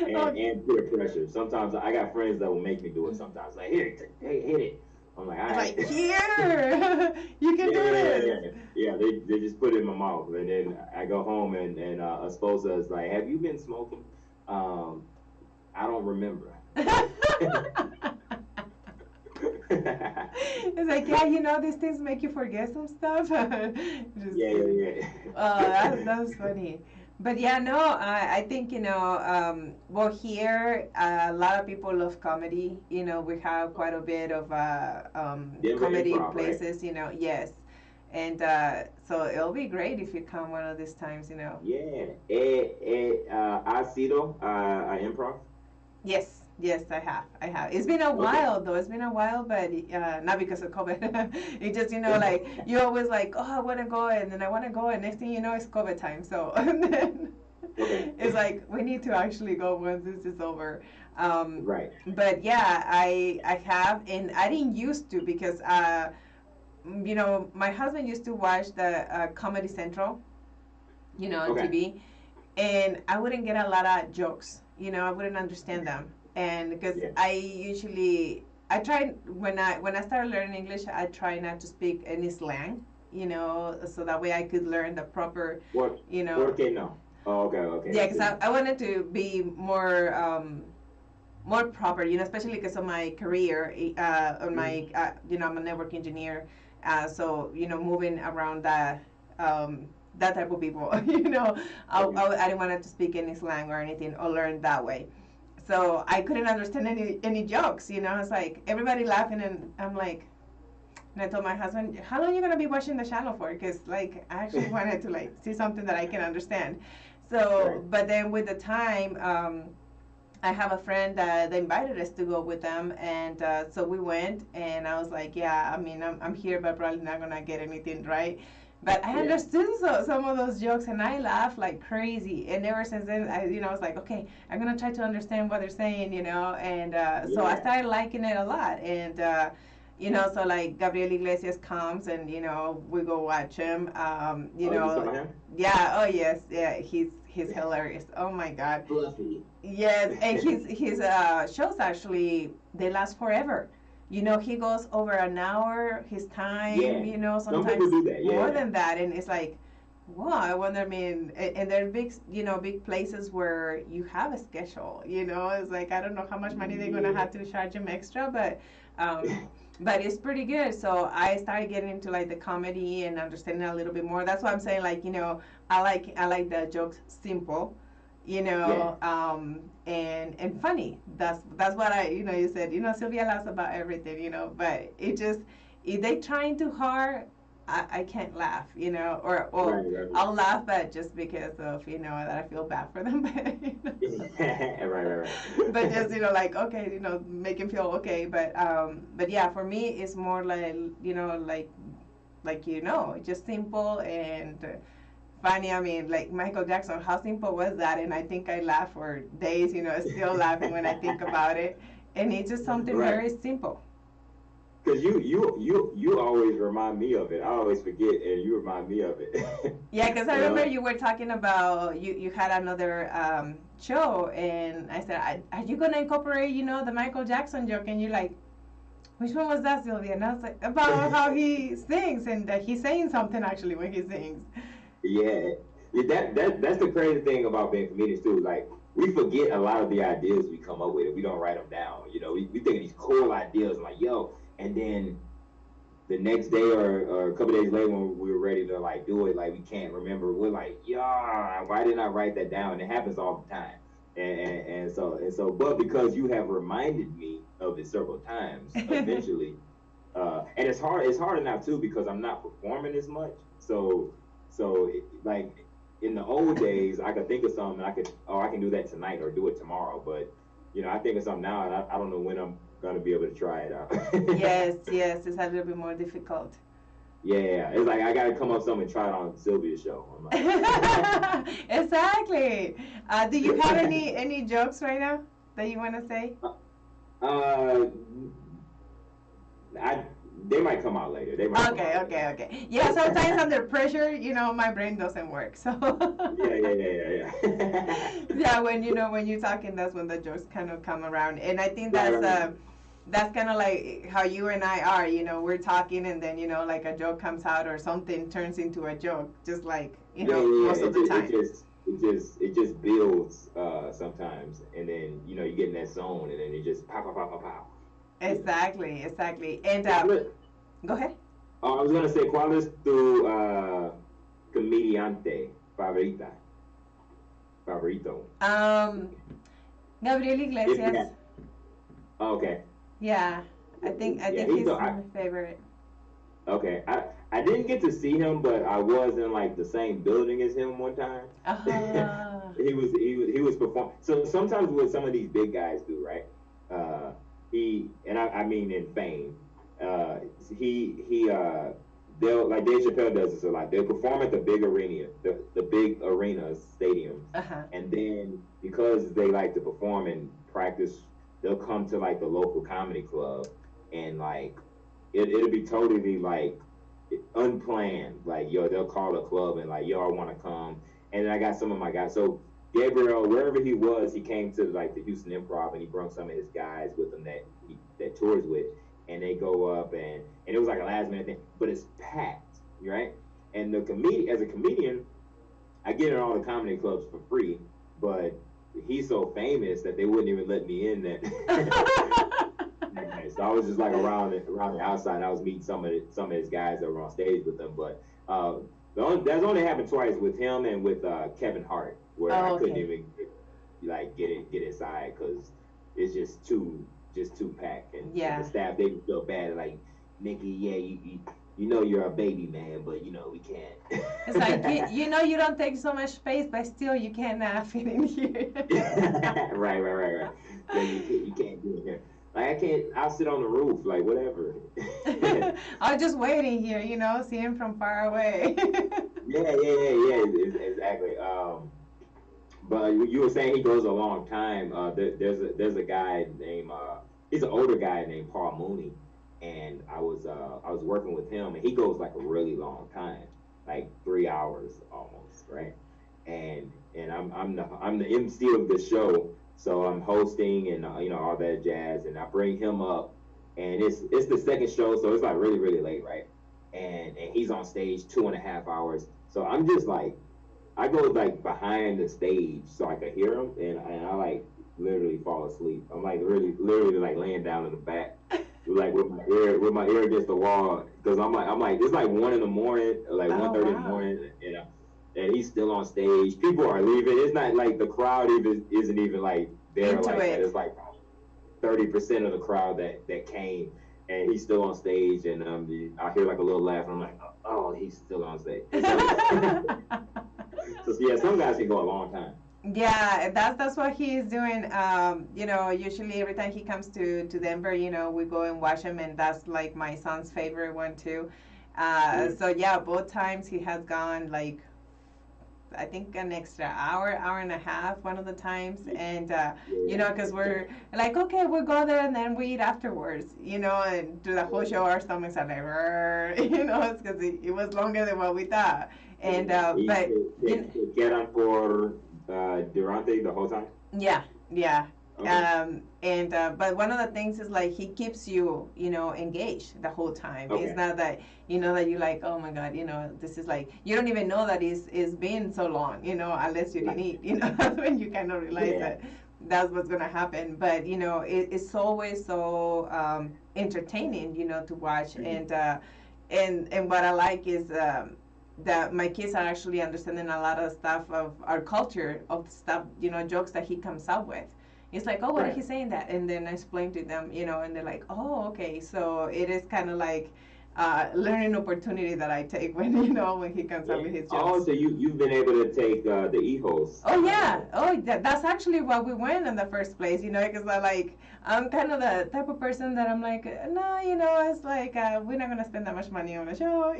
And peer pressure. Sometimes I got friends that will make me do it. Sometimes like hey, hit it. I'm like, all right. Like here, you can do this. Yeah. They just put it in my mouth, and then I go home and Esposa is like, have you been smoking? I don't remember. It's like, yeah, these things make you forget some stuff. Yeah. Oh, that's funny. But yeah, no, I think, well, here, a lot of people love comedy. We have quite a bit of comedy improv, places, right? Yes. And so it'll be great if you come one of these times, Yeah. ¿Has sido a improv? Yes, I have. It's been a while, though. It's been a while, but not because of COVID. It just, like, you always like, oh, I want to go, and then I want to go, and next thing you know, it's COVID time. So then it's like, we need to actually go once this is over. Right. But yeah, I have, and I didn't used to because my husband used to watch the Comedy Central, on Okay. TV, and I wouldn't get a lot of jokes. I wouldn't understand them, and because Yeah. I tried when I started learning English, I try not to speak any slang, so that way I could learn the proper, What? you know, Por qué no? Oh, okay, okay. yeah, I because see. I wanted to be more proper, especially because of my career. On Mhm. my, I'm a network engineer, so moving around that type of people, Okay. I didn't want to speak any slang or anything or learn that way. So I couldn't understand any jokes. It's like everybody laughing, and I'm like, and I told my husband, "How long are you gonna be watching the channel for?" Because like I actually wanted to like see something that I can understand. Right. So, but then with the time, I have a friend that they invited us to go with them, and so we went, and I was like, yeah, I mean, I'm here, but probably not gonna get anything right. But I Yeah. understood some of those jokes, and I laughed like crazy. And ever since then, I was like, okay, I'm gonna try to understand what they're saying, and so I Yeah. started liking it a lot. And so like Gabriel Iglesias comes, and we go watch him. Oh, you saw him? Yeah, oh yes, yeah, he's hilarious. Oh my God. Fluffy. Yes, and his shows actually they last forever. He goes over an hour his time. Yeah. Some people Sometimes do that. more Yeah. than that, and it's like, wow. I wonder. I mean, and there are big, big places where you have a schedule. It's like I don't know how much money they're gonna Yeah. have to charge him extra, um, but it's pretty good. So I started getting into like the comedy and understanding a little bit more. That's why I'm saying like I like the jokes simple, Yeah. and funny. That's what you said. Sylvia laughs about everything. But it just if they trying too hard, I can't laugh. Or Right. Right. I'll laugh, but just because of that I feel bad for them. Right. Right. Right. But just like okay, make him feel okay. But yeah, for me it's more like just simple and funny. I mean, like Michael Jackson, how simple was that? And I think I laugh for days, still laughing when I think about it. And it's just something Right. very simple. Because you always remind me of it. I always forget, and you remind me of it. Yeah, because I you remember know? you were talking about you had another show, and I said, are you gonna incorporate, the Michael Jackson joke? And you're like, which one was that, Sylvia? And I was like, about how he sings and that he's saying something actually when he sings. Yeah, yeah. That's the crazy thing about being comedians too. Like we forget a lot of the ideas we come up with, and we don't write them down. We think of these cool ideas, like yo, and then the next day or a couple days later when we were ready to like do it, like we can't remember. We're like, yeah, why didn't I write that down? It happens all the time. And so, but because you have reminded me of it several times, eventually, and it's harder now too because I'm not performing as much. Like in the old days, I could think of something. I can do that tonight or do it tomorrow. But I think of something now, and I don't know when I'm gonna be able to try it out. Yes, yes, it's a little bit more difficult. Yeah, it's like I gotta come up with something and try it on Sylvia's show. I'm like, Exactly. Do you have any jokes right now that you want to say? uh, I they might come out later. They might come Okay, out later. okay, okay. Yeah, sometimes under pressure, my brain doesn't work. So Yeah, yeah, yeah, yeah, yeah. yeah, when you're talking, that's when the jokes kind of come around, and I think Right, that's right, right. that's kind of like how you and I are. We're talking, and then like a joke comes out or something turns into a joke, just like Yeah, yeah, most yeah. of the time. It just builds sometimes, and then you get in that zone, and then it just pow, pow, pow, pow, pow. Yeah. Exactly, exactly. And ¿Cuál es- go ahead. I was gonna say, ¿cuál es tu comediante favorito? Um, Gabriel If you Iglesias. have, okay, Yeah, I think I yeah, think he's I, my favorite. okay. I didn't get to see him, but I was in like the same building as him one time. Uh, He was performing. So sometimes what some of these big guys do, right? I mean in fame, uh, he they'll like Dave Chappelle does this a lot. They'll perform at the big arena, the big arenas, stadiums, uh-huh. and then because they like to perform and practice, they'll come to like the local comedy club, and like it'll be totally like unplanned. Like, yo, they'll call a club and like, yo, I want to come. And then I got some of my guys. So Gabriel, wherever he was, he came to like the Houston Improv, and he brought some of his guys with him that tours with, and they go up, and it was like a last minute thing, but it's packed, right? And the comedian, as a comedian, I get in all the comedy clubs for free, but he's so famous that they wouldn't even let me in that. So I was just like around the outside. And I was meeting some of his guys that were on stage with them, but that's only happened twice with him and with Kevin Hart, where I couldn't even get inside because it's just too packed, and the staff, they feel bad, like, Nikki, yeah, you know you're a baby man, but you know we can't. It's like you know you don't take so much space, but still you can't fit in here. Right. Yeah, you can't do it here. Like, I can't. I'll sit on the roof, like, whatever. I'll just waiting here, you know, see him from far away. Yeah, exactly. But you were saying he goes a long time. There's a guy named he's an older guy named Paul Mooney, and I was working with him, and he goes like a really long time, like 3 hours almost, right? And I'm the MC of the show. So I'm hosting and all that jazz, and I bring him up, and it's the second show, so it's like really really late, right? And he's on stage 2.5 hours, so I'm just like, I go like behind the stage so I could hear him, and I like literally fall asleep. I'm like literally like laying down in the back, like with my ear against the wall, because I'm like it's like 1 in the morning, like 1:30 in the morning, and he's still on stage. People are leaving. It's not like the crowd isn't even like there like that. It's like 30% of the crowd that came, and he's still on stage. And I hear like a little laugh, and I'm like, oh, he's still on stage. So yeah, some guys can go a long time. Yeah, that's what he's doing. Usually every time he comes to Denver, we go and watch him, and that's like my son's favorite one too. So yeah, both times he has gone like, I think an extra hour and a half one of the times, and because we're like, okay, we'll go there and then we eat afterwards, and through the whole show our stomachs are like, it's because it was longer than what we thought, and but get on for Durante the whole time. Yeah. Okay. But one of the things is like he keeps you, engaged the whole time. Okay. It's not that that you're like, oh my God, this is like, you don't even know that it's been so long, unless you didn't eat, that's when you kind of realize that that's what's gonna happen. But it's always so entertaining, to watch. Mm-hmm. And what I like is that my kids are actually understanding a lot of stuff of our culture, of stuff, jokes that he comes up with. It's like, oh, what are he saying that? And then I explain to them, and they're like, oh, okay. So it is kind of like learning opportunity that I take when, when he comes up with his jokes. Oh, so you've been able to take the e-host. Oh, yeah. That's actually why we went in the first place, because I'm kind of the type of person that I'm like, no, it's like, we're not going to spend that much money on a show,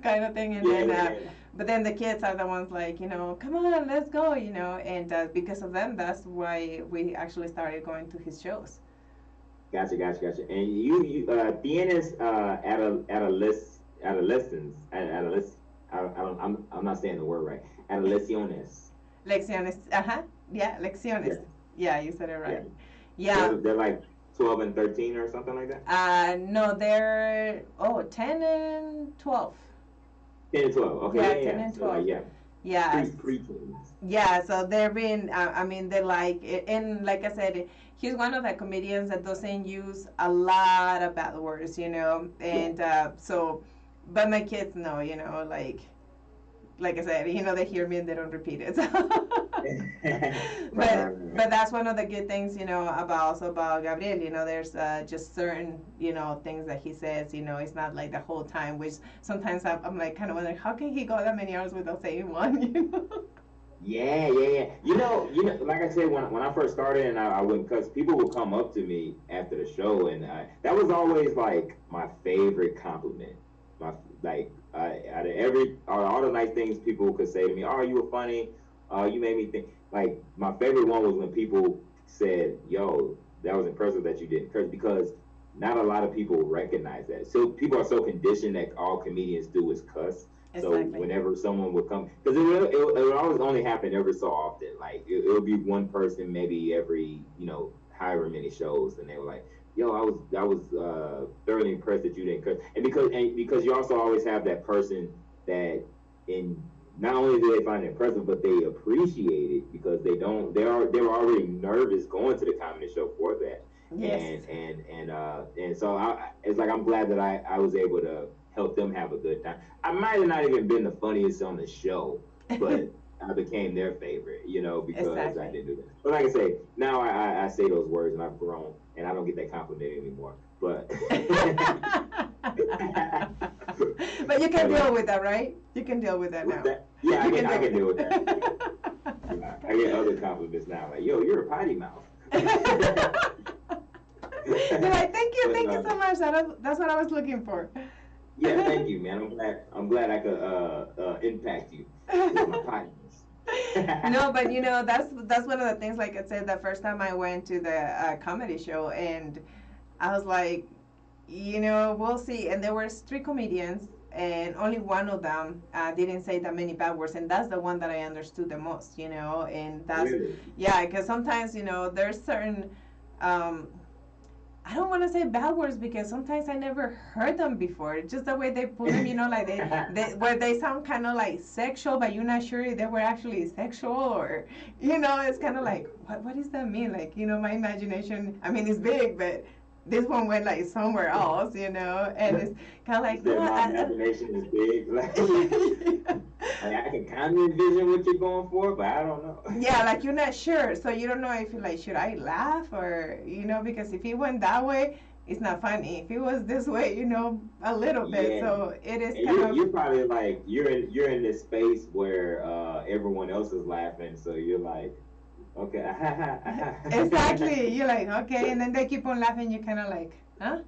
kind of thing. And but then the kids are the ones like, come on, let's go, and because of them, that's why we actually started going to his shows. Gotcha. And you tienes adolescents, I'm not saying the word right. Adolescentes. Lecciones, yeah, lecciones. Yeah, you said it right. Yeah. They're like 12 and 13 or something like that? No, they're 10 and 12. 10 and 12. Okay. Yeah, 10 and 12. So, yeah. Pre-teens. Yeah, so they're being, they're like, and like I said, he's one of the comedians that doesn't use a lot of bad words, and so, but my kids know, like I said, they hear me and they don't repeat it. But that's one of the good things, about Gabriel, there's just certain, things that he says, it's not like the whole time, which sometimes I'm like kind of wondering, how can he go that many hours without saying one, Yeah. Like I said, when I first started, and I wouldn't cuss, people would come up to me after the show, and that was always like my favorite compliment. Out of all the nice things people could say to me, oh, you were funny, you made me think. Like, my favorite one was when people said, yo, that was impressive that you didn't curse, because not a lot of people recognize that. So people are so conditioned that all comedians do is cuss. So Exactly. whenever someone would come, because it would always only happen every so often. Like it'll be one person maybe every however many shows, and they were like, "Yo, I was thoroughly impressed that you didn't cuss." And because you also always have that person that in not only do they find it impressive, but they appreciate it because they were already nervous going to the comedy show for that. Yes. And so it's like I'm glad that I was able to help them have a good time. I might have not even been the funniest on the show, but I became their favorite, because Exactly. I did do that. But like I say, now I say those words and I've grown and I don't get that compliment anymore. But But you can deal with that, right? You can deal with that now. Yeah, You I can deal with that. that. Yeah, I get other compliments now, like, "Yo, you're a potty mouth." You're like, thank you But, so much. That's what I was looking for. yeah, thank you, man. I'm glad I could impact you with my pottiness. No, but that's one of the things. Like I said, the first time I went to the comedy show, and I was like, we'll see. And there were three comedians, and only one of them didn't say that many bad words, and that's the one that I understood the most. And that's Really? yeah, because sometimes there's certain. I don't want to say bad words because sometimes I never heard them before. Just the way they put them, like where they sound kind of like sexual, but you're not sure if they were actually sexual or, it's kind of like, what does that mean? Like, my imagination, I mean, it's big, but this one went like somewhere else, and it's kind of like, You said my imagination is big. Like I can kind of envision what you're going for, but I don't know. Yeah, like you're not sure, so you don't know if you're like, should I laugh or because if it went that way, it's not funny. If it was this way, a little bit. Yeah. So it is And kind you're of probably like you're in this space where everyone else is laughing, so you're like, okay. exactly. You're like, okay, and then they keep on laughing. You're kind of like, huh?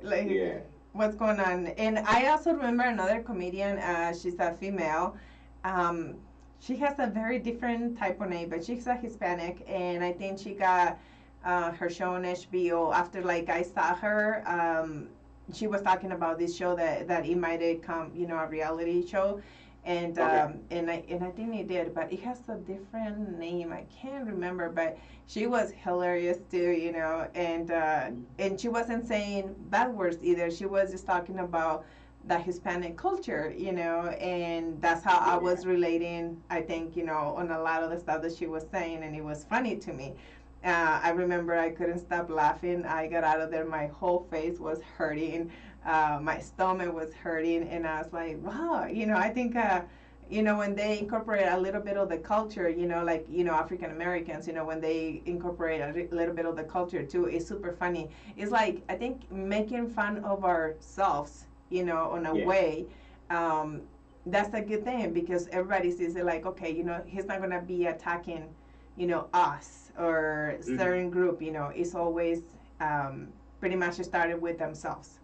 Like, Yeah. what's going on? And I also remember another comedian. She's a female. Um, she has a very different type of name, but she's a Hispanic, and I think she got her show on HBO after like I saw her. She was talking about this show that it might come, a reality show, and Okay. and I think it did, but it has a different name. I can't remember, but she was hilarious too, and she wasn't saying bad words either. She was just talking about the Hispanic culture, and that's how I was relating, I think, on a lot of the stuff that she was saying, and it was funny to me. I remember I couldn't stop laughing. I got out of there, my whole face was hurting, my stomach was hurting, and I was like, wow, I think, when they incorporate a little bit of the culture, like, African Americans, when they incorporate a little bit of the culture too, it's super funny. It's like, I think, making fun of ourselves, on a Yeah. way, that's a good thing because everybody sees it like, okay, he's not going to be attacking, us or certain group, it's always pretty much started with themselves.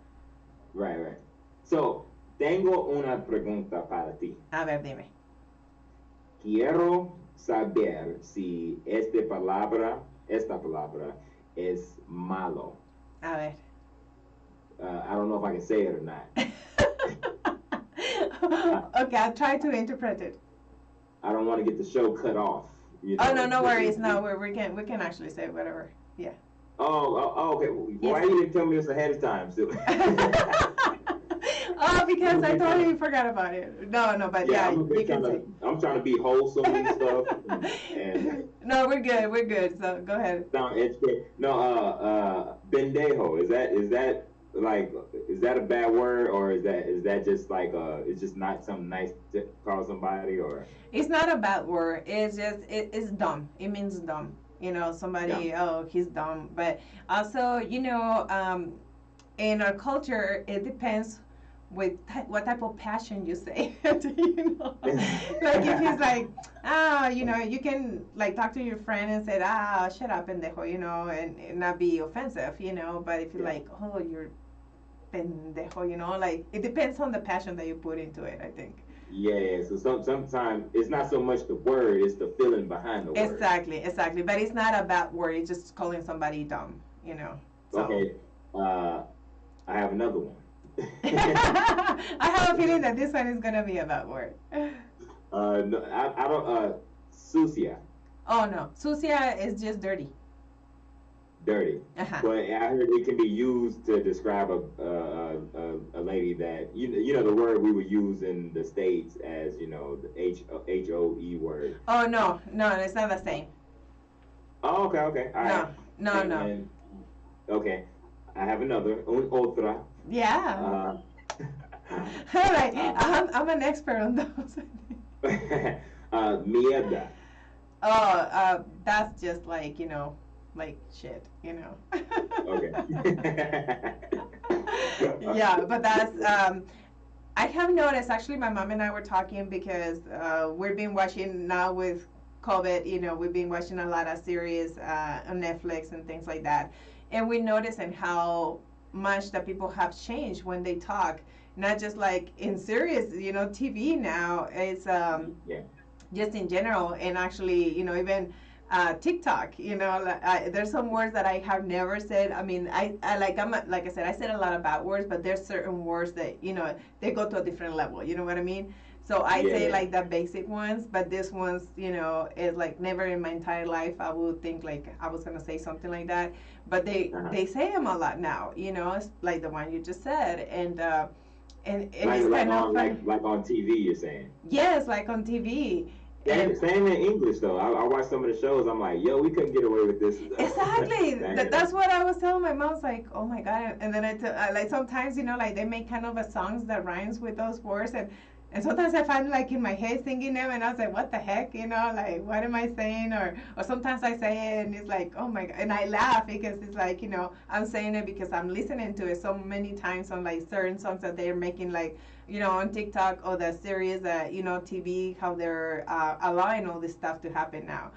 Right. So, tengo una pregunta para ti. A ver, dime. Quiero saber si esta palabra es malo. A ver. I don't know if I can say it or not. Okay, I'll try to interpret it. I don't want to get the show cut off. Oh, no worries. No, we can actually say whatever. Yeah. Okay. Why Yes. you didn't tell me this ahead of time? Oh, because I totally forgot about it. No, but yeah, I'm you can say. I'm trying to be wholesome and stuff. And No, we're good. So go ahead. Bendejo. Is that like is that a bad word or is that just like it's just not something nice to call somebody or? It's not a bad word. It's just it's dumb. It means dumb. Somebody. Yeah. Oh, he's dumb. But also, in our culture, it depends with what type of passion you say it, like if he's like, you can like talk to your friend and say, shut up, pendejo, and not be offensive, but if you're like, oh, you're pendejo, like it depends on the passion that you put into it, I think. Yeah, so sometimes it's not so much the word, it's the feeling behind the word. Exactly, but it's not a bad word, it's just calling somebody dumb, so. Okay. Uh, I have another one. I have a feeling that this one is gonna be a bad word. No, I don't. Sucia, Oh no, sucia is just dirty. dirty. Uh-huh. But I heard it can be used to describe a lady that you know the word we would use in the states as the HOE word. Oh no, no, it's not the same. Oh, okay, okay, all right. No, no, no. And okay, I have another un otra. Yeah. Uh, All right, uh, I'm an expert on those. mierda. Oh, that's just like like shit, Okay. Yeah, but that's I have noticed actually my mom and I were talking because we've been watching now with COVID, we've been watching a lot of series on Netflix and things like that. And we notice and how much that people have changed when they talk, not just like in series, TV now. It's Yeah. just in general, and actually even TikTok, there's some words that I have never said. I mean, like I said, I said a lot of bad words, but there's certain words that they go to a different level, you know what I mean? So I say Yeah. like the basic ones, but this one's is like never in my entire life I would think like I was gonna say something like that, but they Uh-huh. they say them a lot now, it's like the one you just said. And Like it's like kind of on funny. like on TV, you're saying. Yes, like on TV. Same, And same in English though. I watch some of the shows. I'm like, yo, we couldn't get away with this. exactly. Back That's in what I was telling my mom. I was like, oh my god. And then like sometimes like they make kind of a songs that rhymes with those words, and sometimes I find like in my head singing them, and I was like, what the heck, like what am I saying? Or sometimes I say it, and it's like, oh my god, and I laugh because it's like I'm saying it because I'm listening to it so many times on like certain songs that they're making like on TikTok or the series that TV, how they're allowing all this stuff to happen now.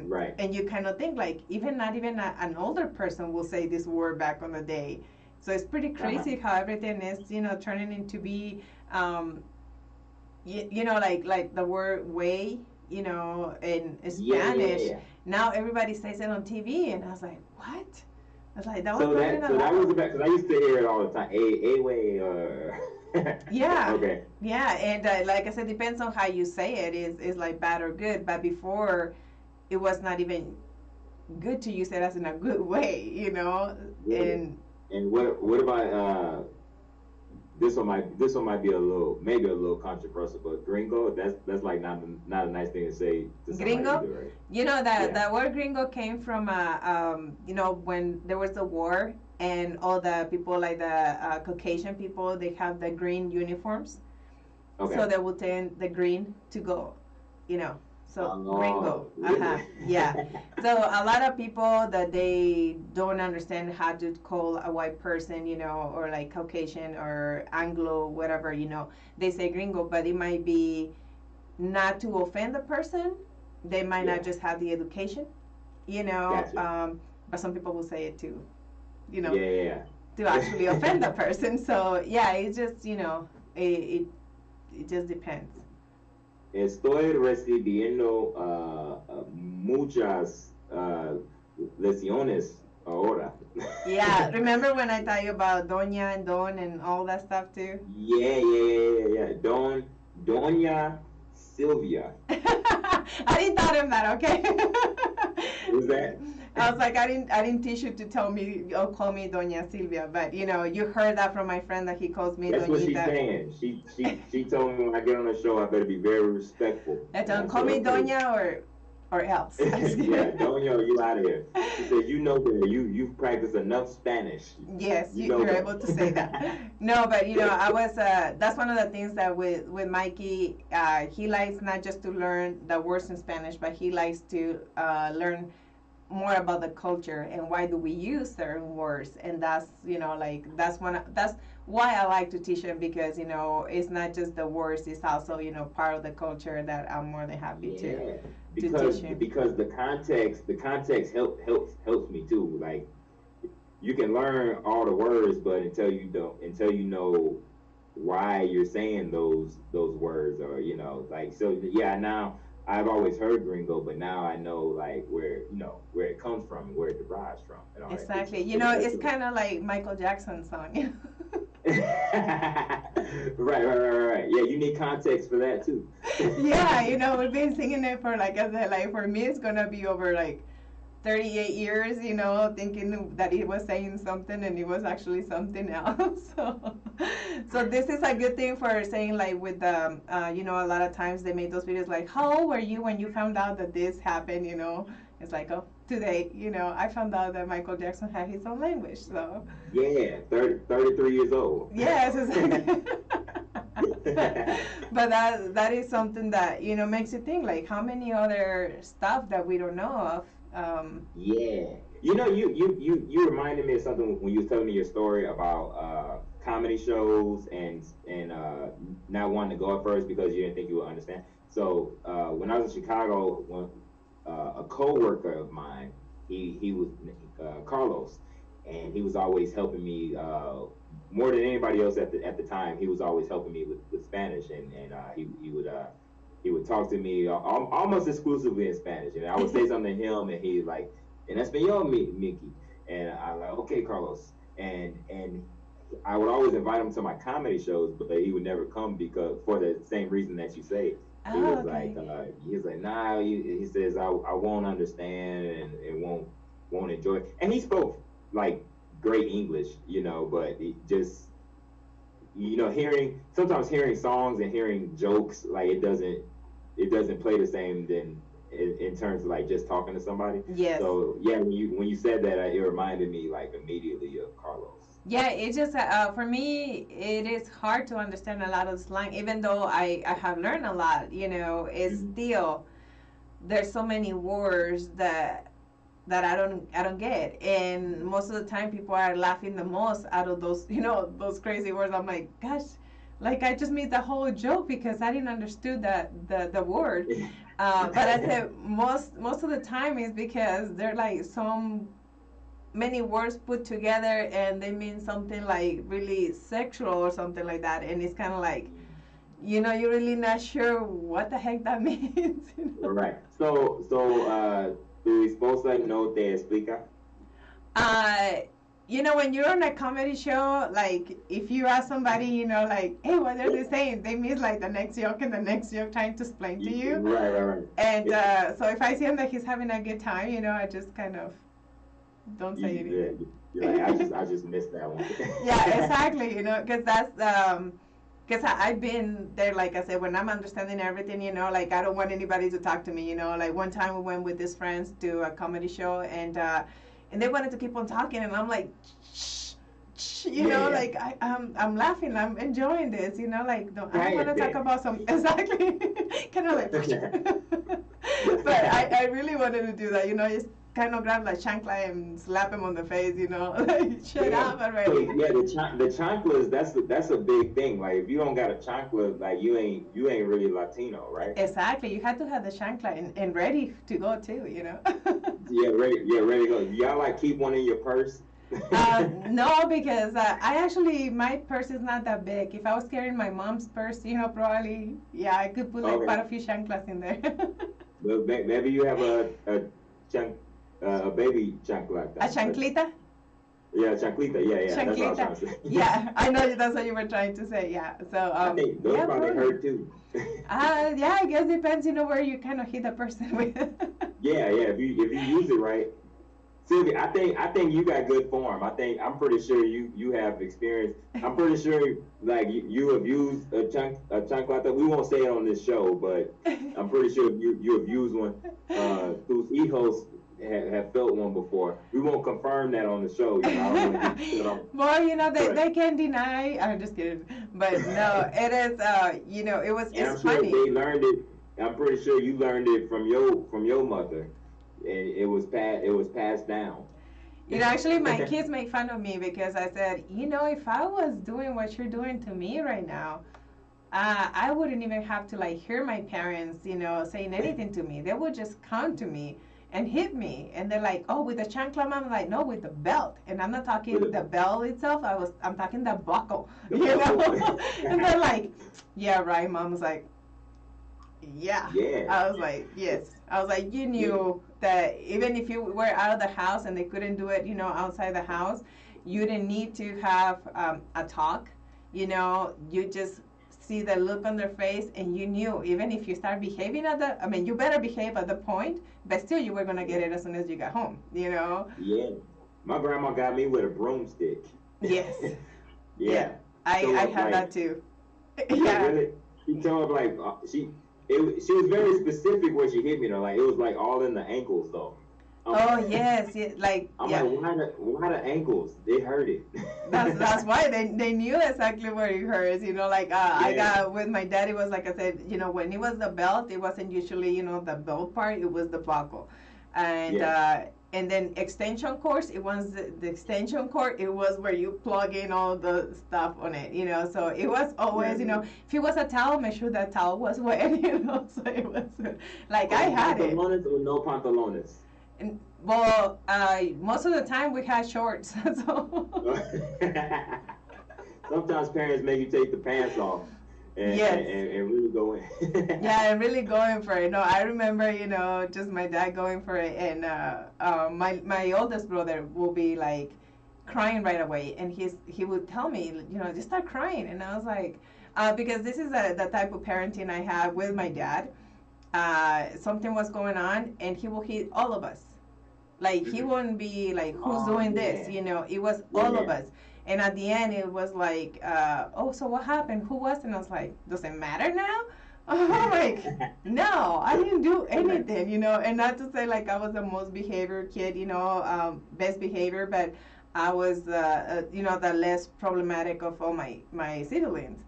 right. And you kind of think like even not even an older person will say this word back on the day. So it's pretty Uh-huh. crazy how everything is turning into be um, like the word way, in Yeah, yeah, Spanish. yeah. Now everybody says it on TV, and I was like, what? I was like, that was So not even that was allowed. about because I used to hear it all the time. A way. Yeah, Okay. yeah, and like I said, depends on how you say it. Is like bad or good. But before, it was not even good to use it as in a good way, Yeah. And And what about this one might be a little maybe a little controversial, but gringo that's like not a nice thing to say to somebody gringo. either, right? That Yeah. that word gringo came from when there was a war and all the people like the Caucasian people, they have the green uniforms, Okay. so they will tend the green to go, you know. So gringo, Oh, really? yeah. So a lot of people that they don't understand how to call a white person, or like Caucasian or Anglo, whatever, they say gringo, but it might be not to offend the person. They might not Yeah. just have the education, you know. Gotcha. Um, but some people will say it too, you know, Yeah, to yeah, actually offend the yeah. person. So yeah, it's just it just depends. Estoy recibiendo muchas lesiones ahora. Yeah, remember when I tell you about Doña and Don and all that stuff too? Yeah, yeah, yeah, yeah, yeah. Doña Sylvia. I didn't tell him that, okay? Who's that? I was like, I didn't teach you to tell me or call me Doña Silvia, but you heard that from my friend that he calls me That's what she's Doñita. saying. She told me when I get on the show, I better be very respectful. That And I don't call said, me okay. Doña or else. Yeah, Doña, you out of here. She said, you know better. You've practiced enough Spanish. Yes, You know you're better. able to say that. No, but I was. That's one of the things that with Mikey, he likes not just to learn the words in Spanish, but he likes to learn more about the culture and why do we use certain words. And that's like that's why I like to teach him, because it's not just the words, it's also part of the culture that I'm more than happy Yeah, to teach because him. the context helps me too. Like you can learn all the words, but until you know why you're saying those words, or like so. Yeah, now I've always heard gringo, but now I know like where it comes from and where it derives from and all that good Exactly. stuff. You So know, that's it's kind of like Michael Jackson's song. right. Yeah, you need context for that too. Yeah, you know, we've been singing it for, like I said, like for me, it's gonna be over like 38 years, you know, thinking that he was saying something and it was actually something else. So this is a good thing for saying, like, with the, you know, a lot of times they made those videos like, how old were you when you found out that this happened, you know? It's like, oh, today, you know, I found out that Michael Jackson had his own language, so. Yeah, 33 years old. Yes, exactly. But that is something that, you know, makes you think, like, how many other stuff that we don't know of. Yeah, you know, you reminded me of something when you were telling me your story about comedy shows and not wanting to go at first because you didn't think you would understand. So when I was in Chicago, when a coworker of mine, he was Carlos, and he was always helping me more than anybody else at the time. He was always helping me with Spanish, and he would talk to me almost exclusively in Spanish, and I would say something to him, and he like, "En español, Mickey," and I'm like, "Okay, Carlos," and I would always invite him to my comedy shows, but he would never come because for the same reason that you say. He Oh, was okay. like, nah. He says I won't understand and won't enjoy it. And he spoke like great English, you know, but it just sometimes hearing songs and hearing jokes like it doesn't play the same than in terms of like just talking to somebody. Yes. So yeah, when you said that, it reminded me like immediately of Carlos. Yeah, it just for me it is hard to understand a lot of slang, even though I have learned a lot. You know, it's Mm-hmm. still there's so many words that I don't get, and most of the time people are laughing the most out of those, you know, those crazy words. I'm like, gosh, like I just made the whole joke because I didn't understood that the word. But I said most of the time is because they're like some many words put together and they mean something like really sexual or something like that, and it's kind of like, you know, you're really not sure what the heck that means. You know? Right. So tu esposa no te explica. Uh, you know, when you're on a comedy show, like if you ask somebody, you know, like, hey, what are they saying? They miss like the next joke and the next joke trying to explain to you. Right. And so if I see him that he's having a good time, you know, I just kind of don't say anything. You're like, I just missed that one. Yeah, exactly. You know, because that's because I've been there. Like I said, when I'm understanding everything, you know, like I don't want anybody to talk to me. You know, like one time we went with these friends to a comedy show, and they wanted to keep on talking, and I'm like, shh, shh, you know, like I'm laughing, I'm enjoying this, you know, like I don't want to talk about some exactly, kind of like, but I really wanted to do that, you know, just kind of grab like chancla and slap him on the face, you know, like shut up already. So, yeah, the chanclas, that's a big thing. Like if you don't got a chancla, like you ain't really Latino, right? Exactly, you had to have the chancla and ready to go too, you know. ready to go. Y'all like keep one in your purse? No, because I actually, my purse is not that big. If I was carrying my mom's purse, you know, probably, yeah, I could put like quite a few chanclas in there. Well, maybe you have a baby chancla. A chanclita? Yeah, chanclita. Yeah. Chanclita. That's what I was trying to say. Yeah, I know that's what you were trying to say. Yeah, so I think those probably hurt too. Yeah, I guess depends, you know, where you kind of hit the person with. Yeah. If you use it right, Sylvia, I think you got good form. I'm pretty sure you have experience. I'm pretty sure like you have used a chancleta. We won't say it on this show, but I'm pretty sure you have used one. Tus hijos have felt one before. We won't confirm that on the show. You know, well, you know, they can deny. I'm just kidding, but no, it is. You know, it's I'm funny. sure they learned it. I'm pretty sure you learned it from your mother. It was passed down. You know, actually, my kids make fun of me because I said, you know, if I was doing what you're doing to me right now, I wouldn't even have to like hear my parents, you know, saying anything to me. They would just come to me and hit me, and they're like, "Oh, with the chancla, mom." I'm like, "No, with the belt." And I'm not talking the belt itself. I'm talking the buckle, you know. And they're like, "Yeah, right." Mom was like, Yeah. Yeah. I was like, yes. I was like, you knew that even if you were out of the house and they couldn't do it, outside the house, you didn't need to have a talk. You just see the look on their face, and you knew even if you start behaving you better behave at the point, but still you were going to get it as soon as you got home. Yeah. My grandma got me with a broomstick. Yes. Yeah. I had that too. Yeah. Really? She told like she was very specific where she hit me though. Like it was like all in the ankles though. Yes, like I'm like, why the ankles? They hurt it. That's why they knew exactly where it hurts. I got with my dad. It was like I said, when it was the belt, it wasn't usually the belt part. It was the buckle, and then extension cords. It was the extension cord. It was where you plug in all the stuff on it. So it was always if it was a towel, make sure that towel was wet. So it was like I had it. Pantalones or no pantalones? Well, most of the time we had shorts. So. Sometimes parents make you take the pants off and really go in. Yeah, and really going for it. No, I remember, just my dad going for it, and my oldest brother will be like crying right away, and he would tell me, just start crying, and I was like, because this is the type of parenting I have with my dad. Something was going on, and he will hit all of us. Like, he wouldn't be like, who's doing this? It was all of us. And at the end, it was like, so what happened? Who was? And I was like, does it matter now? I'm like, no, I didn't do anything, and not to say like I was the most behavior kid, best behavior, but I was, the less problematic of all my siblings.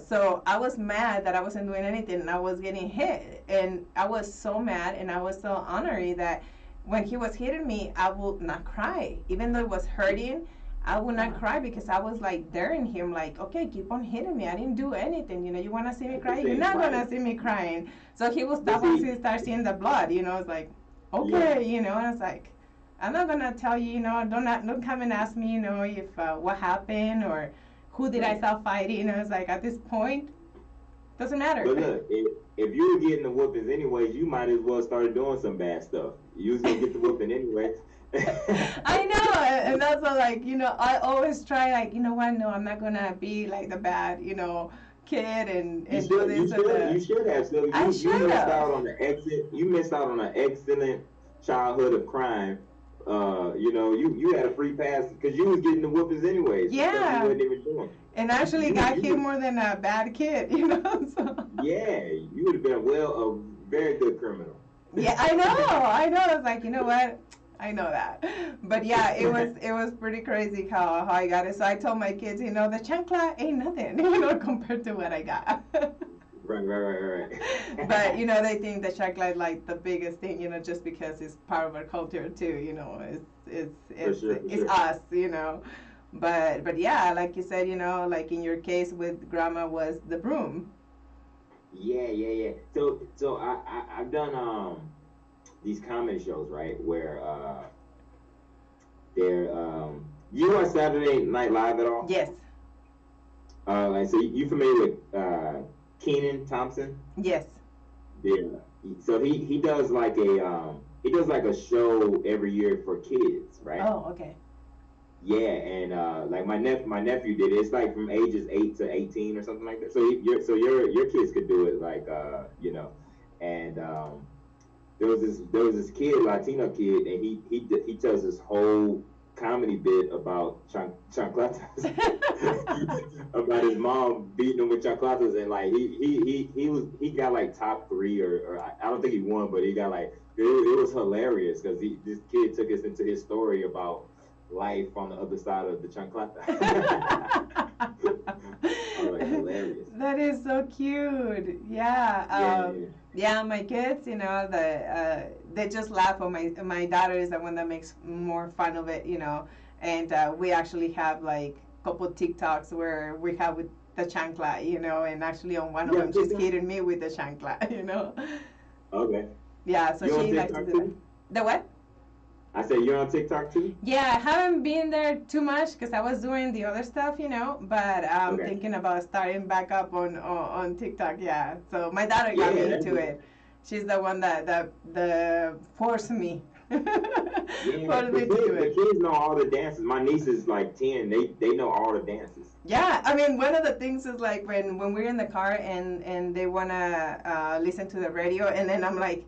So I was mad that I wasn't doing anything and I was getting hit. And I was so mad and I was so honorary that when he was hitting me, I would not cry. Even though it was hurting, I would not cry because I was like daring him, like, okay, keep on hitting me. I didn't do anything. You want to see me cry? You're not going to see me crying. So he would stop once he started seeing the blood. It's like, okay, and I was like, I'm not going to tell you, don't come and ask me, if what happened or who did I stop fighting. It's like, at this point, doesn't matter. But look, if you were getting the whoopings anyways, you might as well start doing some bad stuff. You was going to get the whooping anyway. I know, and that's all, like, I always try, like, what, no, I'm not gonna be like the bad, kid and do this and that. You should have. So you missed out on the exit. You missed out on an excellent childhood of crime. You had a free pass because you was getting the whoopings anyways. Yeah. You wasn't even doing. And actually got hit more than a bad kid, So. Yeah, you would have been a very good criminal. Yeah, I know. I was like, you know what? I know that. But yeah, it was pretty crazy how I got it. So I told my kids, the chancla ain't nothing, compared to what I got. Right. But, they think the chancla is like the biggest thing, just because it's part of our culture too, it's us, But yeah, like you said, like in your case with grandma was the broom. Yeah. So I've done these comedy shows, right, where they're you watch Saturday Night Live at all? Yes. So you familiar with Kenan Thompson? Yes. Yeah. So he does like a show every year for kids, right? Oh, okay. Yeah, and like my nephew did it. It's like from ages 8 to 18 or something like that. So your kids could do it, like and there was this kid, Latino kid, and he tells this whole comedy bit about chanclatas, about his mom beating him with chanclatas, and like he got like top 3 or I don't think he won, but he got like it was hilarious because this kid took us into his story about life on the other side of the chanclata. Oh, like, hilarious. That is so cute. Yeah. Yeah, my kids, they just laugh. My daughter is the one that makes more fun of it, and we actually have like a couple of TikToks where we have with the chancla, and actually on one of them she's hitting me with the chancla, Okay. Yeah, so she likes to do that. The what? I said you're on TikTok too. Yeah, I haven't been there too much because I was doing the other stuff, but I'm Okay. thinking about starting back up on TikTok. Yeah, so my daughter got Yeah, me that's into good. it. She's the one that forced me Yeah, forced me to do the it. kids know all the dances. My niece is like 10. They know all the dances. Yeah, I mean, one of the things is like when we're in the car and they wanna listen to the radio, and then I was like,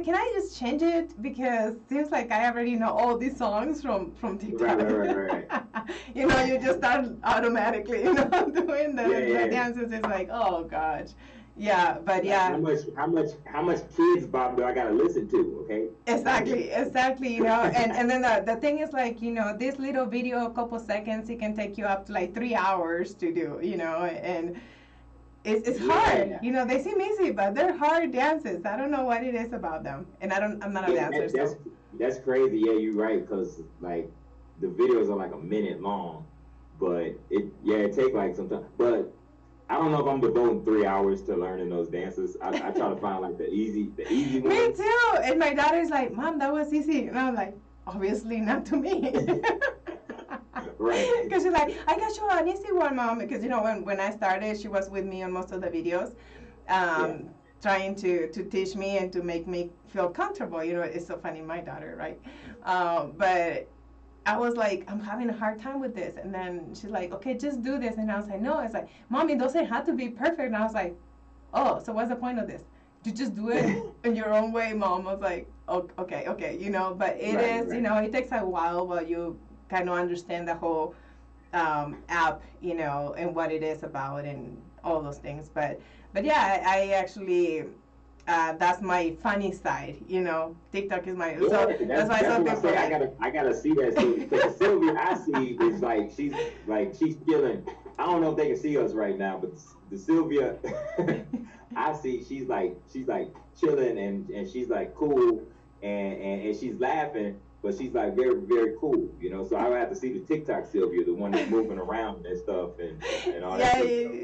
can I just change it because seems like I already know all these songs from Right, TikTok. right, right, right, right. You just start automatically, doing Yeah, the yeah. dances. It's like, oh gosh, yeah, but Like yeah, how much kids Bob do I gotta listen to? Okay. exactly, and then the thing is like, this little video, a couple seconds, it can take you up to like 3 hours to do, and it's hard. Yeah. They seem easy, but they're hard dances. I don't know what it is about them, and I'm not a Yeah, dancer, so. that's crazy. Yeah, you're right. Cause like the videos are like a minute long, but it take like some time. But I don't know if I'm devoting 3 hours to learning those dances. I try to find like the easy Me ones. too. And my daughter's like, Mom, that was easy. And I'm like, obviously not to me. Right. Because she's like, I got you an easy one, Mom. Because, when I started, she was with me on most of the videos, Yeah. trying to teach me and to make me feel comfortable. It's so funny, my daughter, right? But I was like, I'm having a hard time with this. And then she's like, okay, just do this. And I was like, no. It's like, Mom, it doesn't have to be perfect. And I was like, oh, so what's the point of this? You just do it in your own way, Mom. I was like, oh, okay, but it Right, is, right. it takes a while you kind of understand the whole app, and what it is about and all those things. But yeah, I actually, that's my funny side, TikTok is my, Yeah, so that's why that's some what I people say. like, I gotta see that Sylvia because the Sylvia I see is she's feeling. I don't know if they can see us right now, but the Sylvia I see she's like chilling and she's like cool and she's laughing, but she's like very very cool, So I would have to see the TikTok Sylvia, the one that's moving around and stuff and all that yeah, good stuff.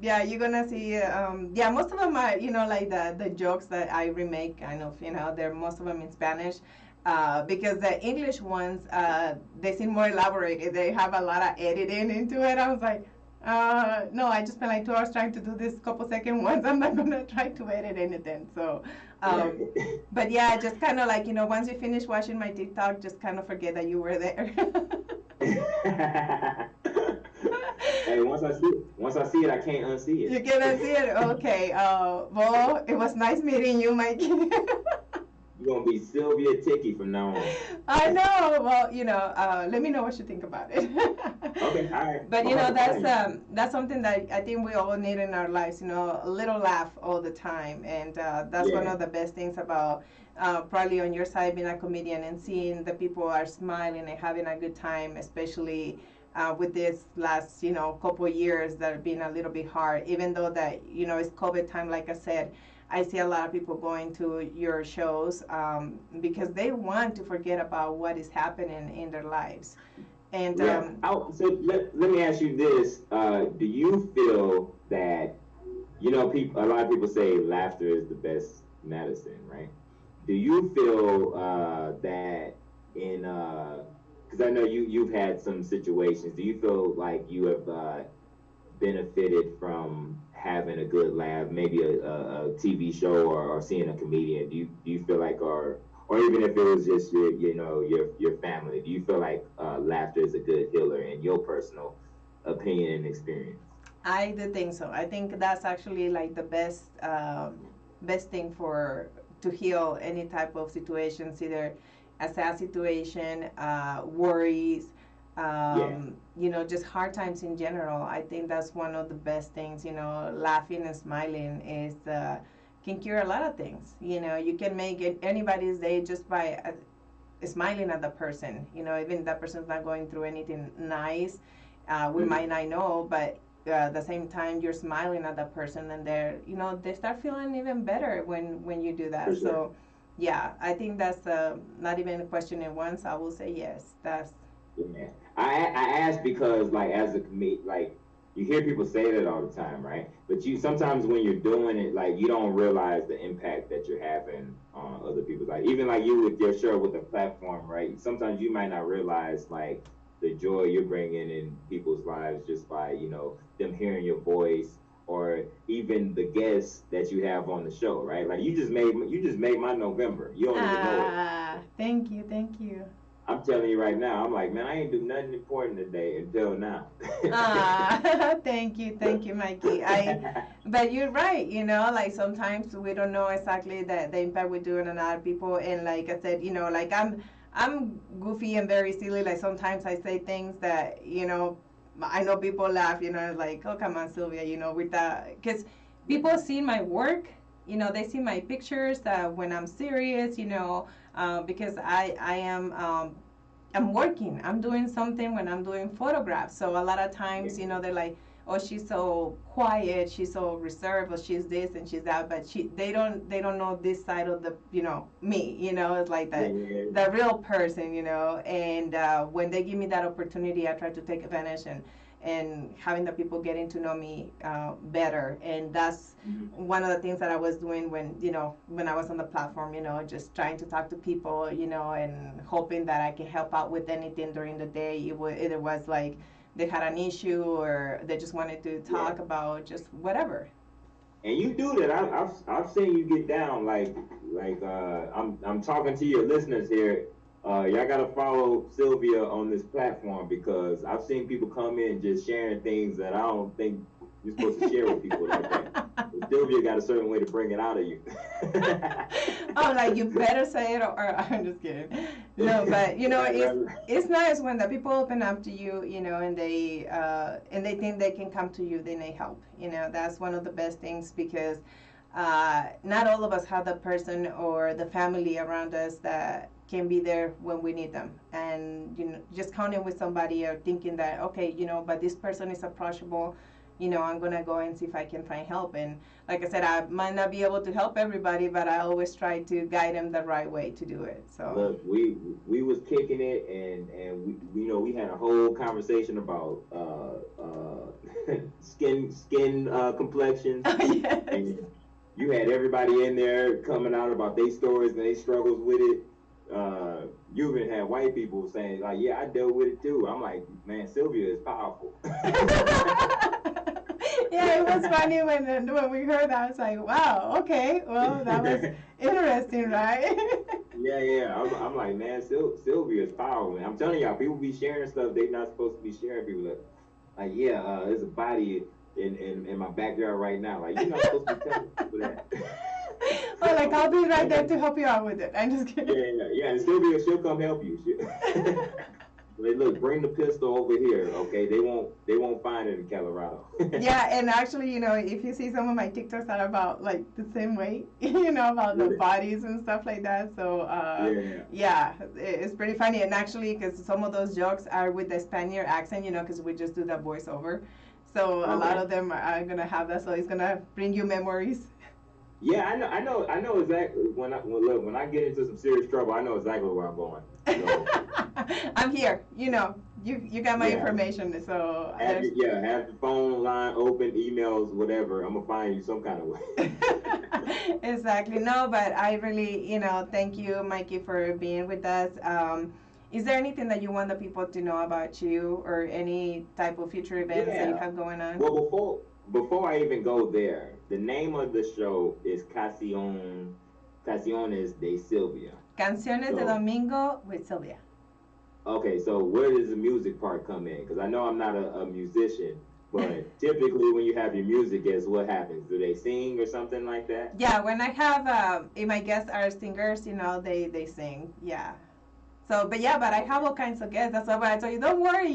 yeah, you're gonna see. Yeah, most of them are, like the jokes that I remake. Kind of, they're most of them in Spanish, because the English ones, they seem more elaborated. They have a lot of editing into it. I was like, no, I just spent like 2 hours trying to do this couple second ones. I'm not gonna try to edit anything. So, Right. but yeah, just kind of like, once you finish watching my TikTok, just kind of forget that you were there. Hey, once I see it, I can't unsee You it. cannot see it? Okay. Well, it was nice meeting you, Mikey. You're gonna be Sylvia Ticky from now on. I know. Well, let me know what you think about it. Okay, all right. But I'm about to call you. that's something that I think we all need in our lives. A little laugh all the time, and that's one Yeah, of the best things about probably on your side being a comedian and seeing the people are smiling and having a good time, especially. With this last, couple years that have been a little bit hard, even though that, it's COVID time, like I said, I see a lot of people going to your shows because they want to forget about what is happening in their lives. And yeah. So let me ask you this: do you feel that people? A lot of people say laughter is the best medicine, right? Do you feel that in because I know you've had some situations. Do you feel like you have benefited from having a good laugh, maybe a TV show or seeing a comedian? Do you feel like or even if it was just your family, do you feel like laughter is a good healer in your personal opinion and experience? I do think so. I think that's actually like the best thing for to heal any type of situations, either a sad situation, worries, Yeah, just hard times in general. I think that's one of the best things. Laughing and smiling is can cure a lot of things. You can make anybody's day just by smiling at the person. Even if that person's not going through anything nice, we hmm, might not know, but at the same time you're smiling at that person, and they start feeling even better when you do for that. sure. So yeah, I think that's not even a question in once. I will say yes. That's Yeah, I asked because like as a comedian, like you hear people say that all the time, right? But you sometimes when you're doing it, like you don't realize the impact that you're having on other people's life. Even like you with your show with the platform, right? Sometimes you might not realize like the joy you're bringing in people's lives just by them hearing your voice or even the guests that you have on the show, right? Like you just made my November. You don't even know it. Thank you, thank you. I'm telling you right now, I'm like, man, I ain't do nothing important today until now. Thank you, Mikey. But you're right, like sometimes we don't know exactly the impact we're doing on other people. And like I said, like I'm goofy and very silly. Like sometimes I say things that, I know people laugh, like, oh, come on, Sylvia, with that. Because people see my work, they see my pictures when I'm serious, because I am I'm working. I'm doing something when I'm doing photographs. So a lot of times, they're like, "Oh, she's so quiet. She's so reserved. Or she's this and she's that." But they don't know this side of the, me. It's like the real person. And when they give me that opportunity, I try to take advantage and having the people getting to know me better. And that's one of the things that I was doing when I was on the platform, just trying to talk to people, and hoping that I can help out with anything during the day. Either was like they had an issue or they just wanted to talk about just whatever. And you do that. I've seen you get down. I'm talking to your listeners here. Y'all gotta follow Sylvia on this platform because I've seen people come in just sharing things that I don't think you're supposed to share with people like that. But Sylvia got a certain way to bring it out of you. I'm like, you better say it, or I'm just kidding. No, but it's nice when the people open up to you, and they think they can come to you, they need help. That's one of the best things because not all of us have the person or the family around us that can be there when we need them. And just counting with somebody or thinking that, okay, but this person is approachable, I'm gonna go and see if I can find help. And like I said, I might not be able to help everybody, but I always try to guide them the right way to do it. So look, we was kicking it, and we had a whole conversation about skin complexions. Yes. And you had everybody in there coming out about their stories and their struggles with it. You even had white people saying like, yeah, I dealt with it too. I'm like, man, Sylvia is powerful. Yeah, it was funny when we heard that. I was like, wow, okay, well, that was interesting, right? Yeah. I'm like, man, Sylvia is powerful. Man. I'm telling y'all, people be sharing stuff they not supposed to be sharing. People like yeah, there's a body in my backyard right now. Like, you're not supposed to be telling people that. Well, like, I'll be right there to help you out with it. I'm just kidding. Yeah. And Sylvia, she'll come help you. Like, look, bring the pistol over here, okay? They won't find it in Colorado. Yeah, and actually, if you see some of my TikToks are about like the same way, about the bodies and stuff like that. So yeah, it's pretty funny. And actually, because some of those jokes are with the Spaniard accent, because we just do that voiceover. So a lot of them are gonna have that. So it's gonna bring you memories. Yeah, I know exactly. When I get into some serious trouble, I know exactly where I'm going. So. I'm here. You got my information. So have the phone line open, emails, whatever. I'm gonna find you some kind of way. Exactly. No, but I really, thank you, Mikey, for being with us. Is there anything that you want the people to know about you, or any type of future events that you have going on? Well, before I even go there, the name of the show is Canciones de Sylvia. Canciones de Domingo with Sylvia. Okay, so where does the music part come in? Because I know I'm not a musician, but typically when you have your music guests, what happens? Do they sing or something like that? Yeah, when I have, if my guests are singers, they sing, yeah. So, but I have all kinds of guests. That's why I told you, don't worry,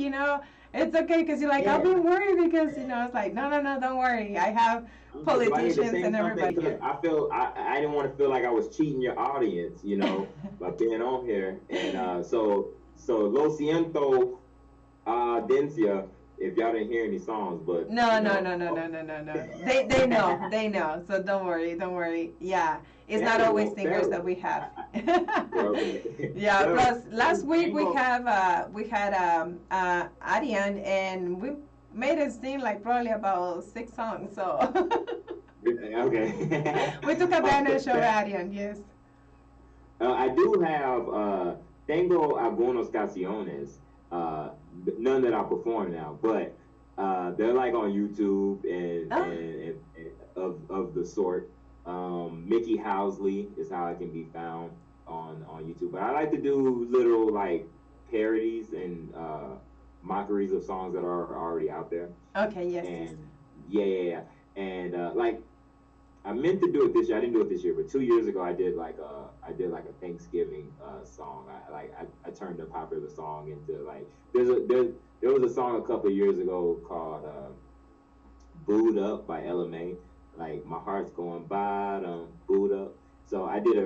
it's okay, because you're like, I'll be worried because, it's like, no, don't worry. I have politicians and everybody. I didn't want to feel like I was cheating your audience, by being on here. And so lo siento, audiencia, if y'all didn't hear any songs, but no. They know. So don't worry. Yeah, it's not always singers that we have. Yeah. Plus, last week we had Ariane, and made it seem like probably about 6 songs. So Okay. we took advantage of Arian. Yes. I do have tengo algunos canciones. None that I perform now, but they're like on YouTube and of the sort. Mickey Housley is how I can be found on YouTube. But I like to do little like parodies and mockeries of songs that are already out there. Okay. Yes. And yeah. And like I meant to do it this year. I didn't do it this year, but 2 years ago I did like a Thanksgiving song. I turned a popular song into like there was a song a couple of years ago called "Booed Up" by LMA. Like my heart's going bottom, booed up. So I did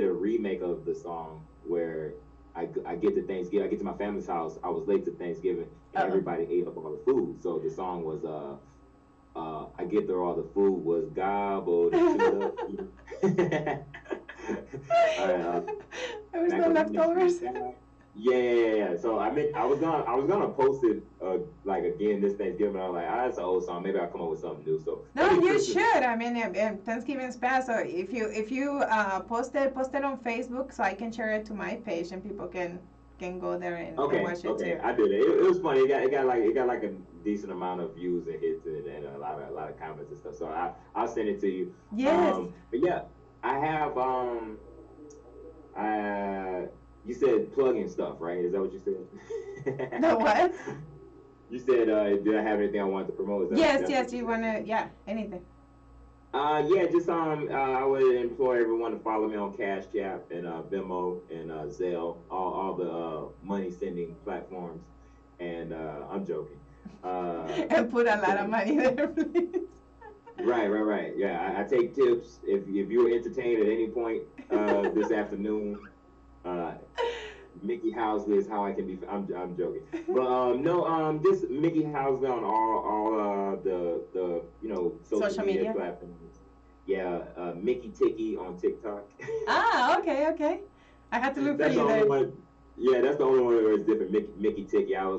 a remake of the song where I get to Thanksgiving. I get to my family's house. I was late to Thanksgiving, and everybody ate up all the food. So the song was I get there all the food was gobbled and chewed up. There was no leftovers. Yeah. So I was gonna post it like again this Thanksgiving. I was like, that's an old song. Maybe I'll come up with something new. So no, you should. I mean, Thanksgiving's past. So if you post it on Facebook, so I can share it to my page and people can go there and watch it too. I did it. It was funny. It got like a decent amount of views and hits and a lot of comments and stuff. So I'll send it to you. Yes. But yeah, I have you said plugging stuff, right? Is that what you said? The what? You said did I have anything I wanted to promote? Yes. You wanna anything? Just I would implore everyone to follow me on Cash App and Venmo and Zelle, all the money sending platforms. And I'm joking. And put a lot of money there, please. Right. Yeah, I take tips. If you're entertained at any point this afternoon, Mickey Housley is how I can be. I'm joking, but no, just Mickey Housley on all the social media platforms. Yeah, Mickey Ticky on TikTok. Okay. I had to look for you there. Yeah, that's the only one where it's different. Mickey Ticky. I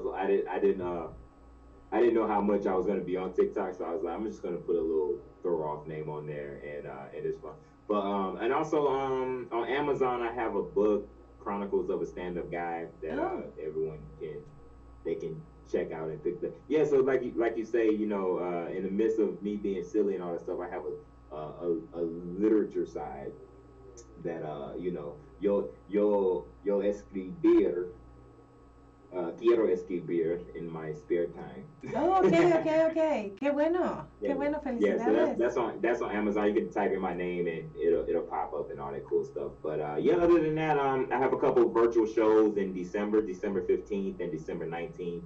didn't know how much I was gonna be on TikTok, so I was like, I'm just gonna put a little throw off name on there, and it's fun. But and also on Amazon, I have a book, Chronicles of a Stand-Up Guy, that everyone can check out and pick the. Yeah, so like you say, in the midst of me being silly and all that stuff, I have a literature side that yo escribir. Quiero escribir in my spare time. Oh, okay. Qué bueno. Yeah. Qué bueno, Yeah, felicidades. so that's on Amazon. You can type in my name and it'll pop up and all that cool stuff. But other than that, I have a couple of virtual shows in December 15th and December 19th.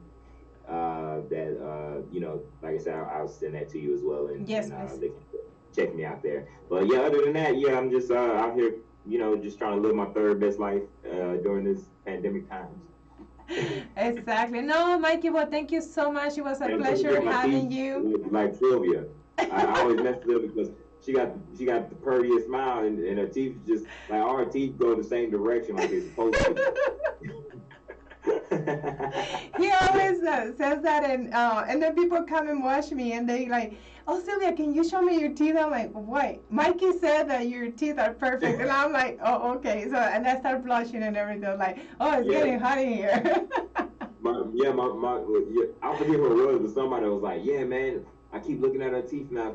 Like I said, I'll send that to you as well, and yes, they can check me out there. But yeah, other than that, I'm just out here, just trying to live my third best life during this pandemic times. Exactly. No, Mikey, well, thank you so much. It was a pleasure having you. Like Sylvia, I always mess with her because she got the purtiest smile, and her teeth just like our teeth go the same direction like they're supposed to. He always says that, and then people come and watch me, and they like, oh, Sylvia, can you show me your teeth? I'm like, what? Mikey said that your teeth are perfect, and I'm like, oh, okay. So, and I start blushing and everything. I'm like, oh, it's getting hot in here. I forget who it was, but somebody was like, yeah, man, I keep looking at her teeth now.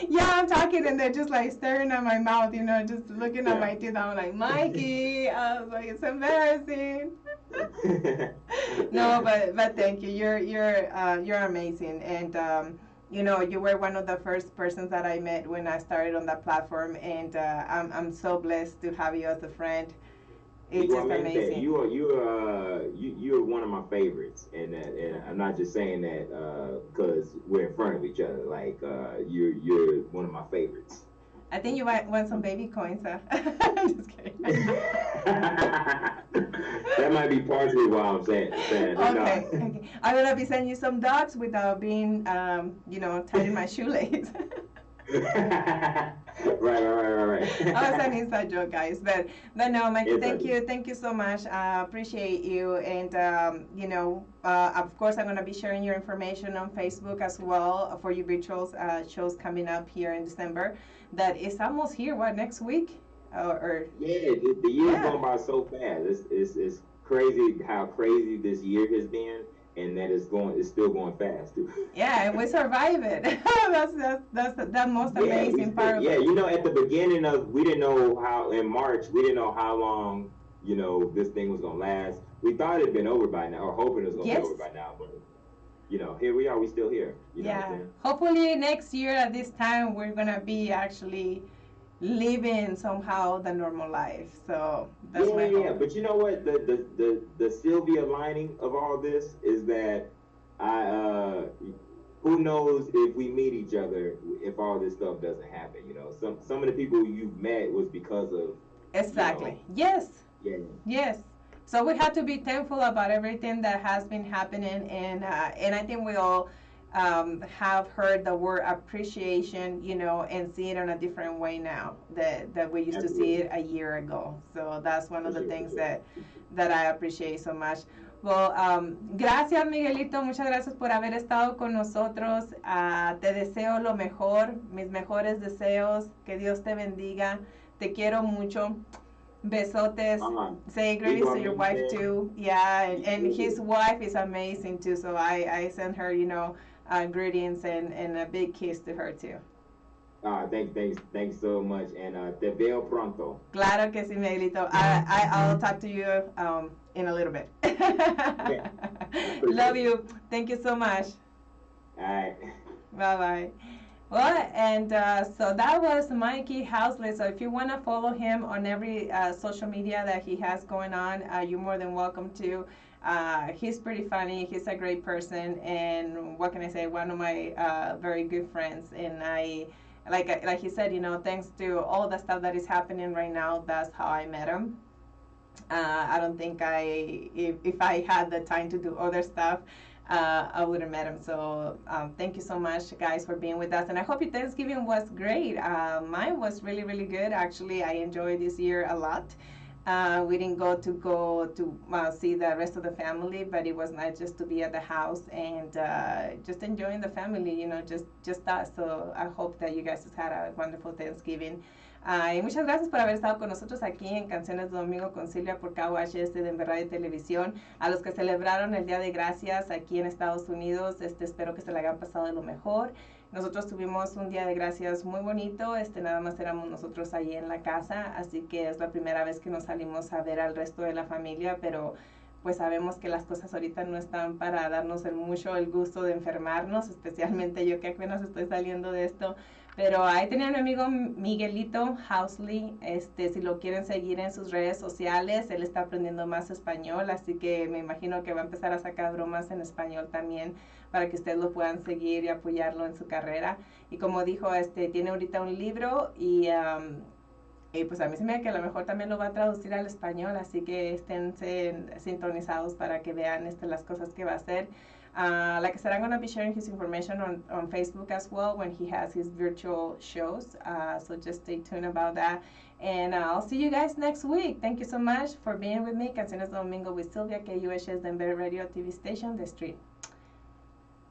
Yeah, I'm talking, and they're just like staring at my mouth, just looking at my teeth. I'm like, Mikey, I was like, it's embarrassing. No, but thank you. You're amazing, and you were one of the first persons that I met when I started on that platform, and I'm so blessed to have you as a friend. It's just amazing. You're one of my favorites, and I'm not just saying that because we're in front of each other. Like you're one of my favorites. I think you might want some baby coins, huh? I'm just kidding. That might be partially why I'm saying. Okay. I'm gonna be sending you some dogs without being, tied in my shoelace. Right. I was an inside joke, guys, but no, Mikey, Inside thank you so much. Appreciate you, and you know, of course, I'm gonna be sharing your information on Facebook as well for your virtual shows coming up here in December. That is almost here. What, next week? Or Yeah, the year's yeah. going by so fast. It's crazy how crazy this year has been, and that it's still going fast too. Yeah, and we survive it. That's the most amazing part of Yeah, it. you know, at the beginning of we didn't know how in March we didn't know how long this thing was gonna last. We thought it had been over by now, or hoping it was gonna be Yes. over by now, but here we are. We still here. You know what I'm Yeah. saying? Hopefully next year at this time we're gonna be actually living somehow the normal life. So that's my Yeah. hope. But you know what? The Sylvia lining of all this is that I who knows if we meet each other if all this stuff doesn't happen. Some of the people you've met was because of Exactly. Yes. yeah. Yes. So we have to be thankful about everything that has been happening, and I think we all have heard the word appreciation, and see it in a different way now that we used to see it a year ago. So that's one of the things that I appreciate so much. Well, gracias Miguelito, muchas gracias por haber estado con nosotros. Te deseo lo mejor, mis mejores deseos, que Dios te bendiga, te quiero mucho. Besotes. Say greetings to your wife too. Yeah, and his wife is amazing too. So I send her, greetings and a big kiss to her too. Thanks so much, and te veo pronto. Claro que sí, Miguelito. I'll talk to you in a little bit. Okay. Love you. Thank you so much. All right. Bye bye. Well, and so that was Mikey Housley. So if you want to follow him on every social media that he has going on, you're more than welcome to. He's pretty funny. He's a great person, and what can I say? One of my very good friends. And I, like he said, thanks to all the stuff that is happening right now, that's how I met him. I don't think if I had the time to do other stuff, I would have met him. So thank you so much, guys, for being with us. And I hope your Thanksgiving was great. Mine was really, really good. Actually, I enjoyed this year a lot. We didn't go to see the rest of the family, but it was nice just to be at the house and just enjoying the family, just us. So I hope that you guys had a wonderful Thanksgiving. Y muchas gracias por haber estado con nosotros aquí en Canciones de Domingo con Silvia por KUHS de Denver Radio y Televisión. A los que celebraron el Día de Gracias aquí en Estados Unidos, espero que se le hayan pasado de lo mejor. Nosotros tuvimos un Día de Gracias muy bonito, nada más éramos nosotros ahí en la casa, así que es la primera vez que nos salimos a ver al resto de la familia, pero pues sabemos que las cosas ahorita no están para darnos mucho el gusto de enfermarnos, especialmente yo que apenas estoy saliendo de esto. Pero ahí tenía a mi amigo Miguelito Housley, si lo quieren seguir en sus redes sociales, él está aprendiendo más español, así que me imagino que va a empezar a sacar bromas en español también para que ustedes lo puedan seguir y apoyarlo en su carrera. Y como dijo, tiene ahorita un libro y pues a mí se me da que a lo mejor también lo va a traducir al español, así que estén sintonizados para que vean las cosas que va a hacer. Like I said, I'm going to be sharing his information on Facebook as well when he has his virtual shows. So just stay tuned about that. And I'll see you guys next week. Thank you so much for being with me. Canciones de Domingo with Silvia, KUHS Denver Radio TV Station, The Street.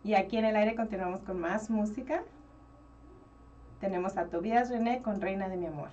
Y aquí en el aire continuamos con más música. Tenemos a Tobias René con Reina de mi Amor.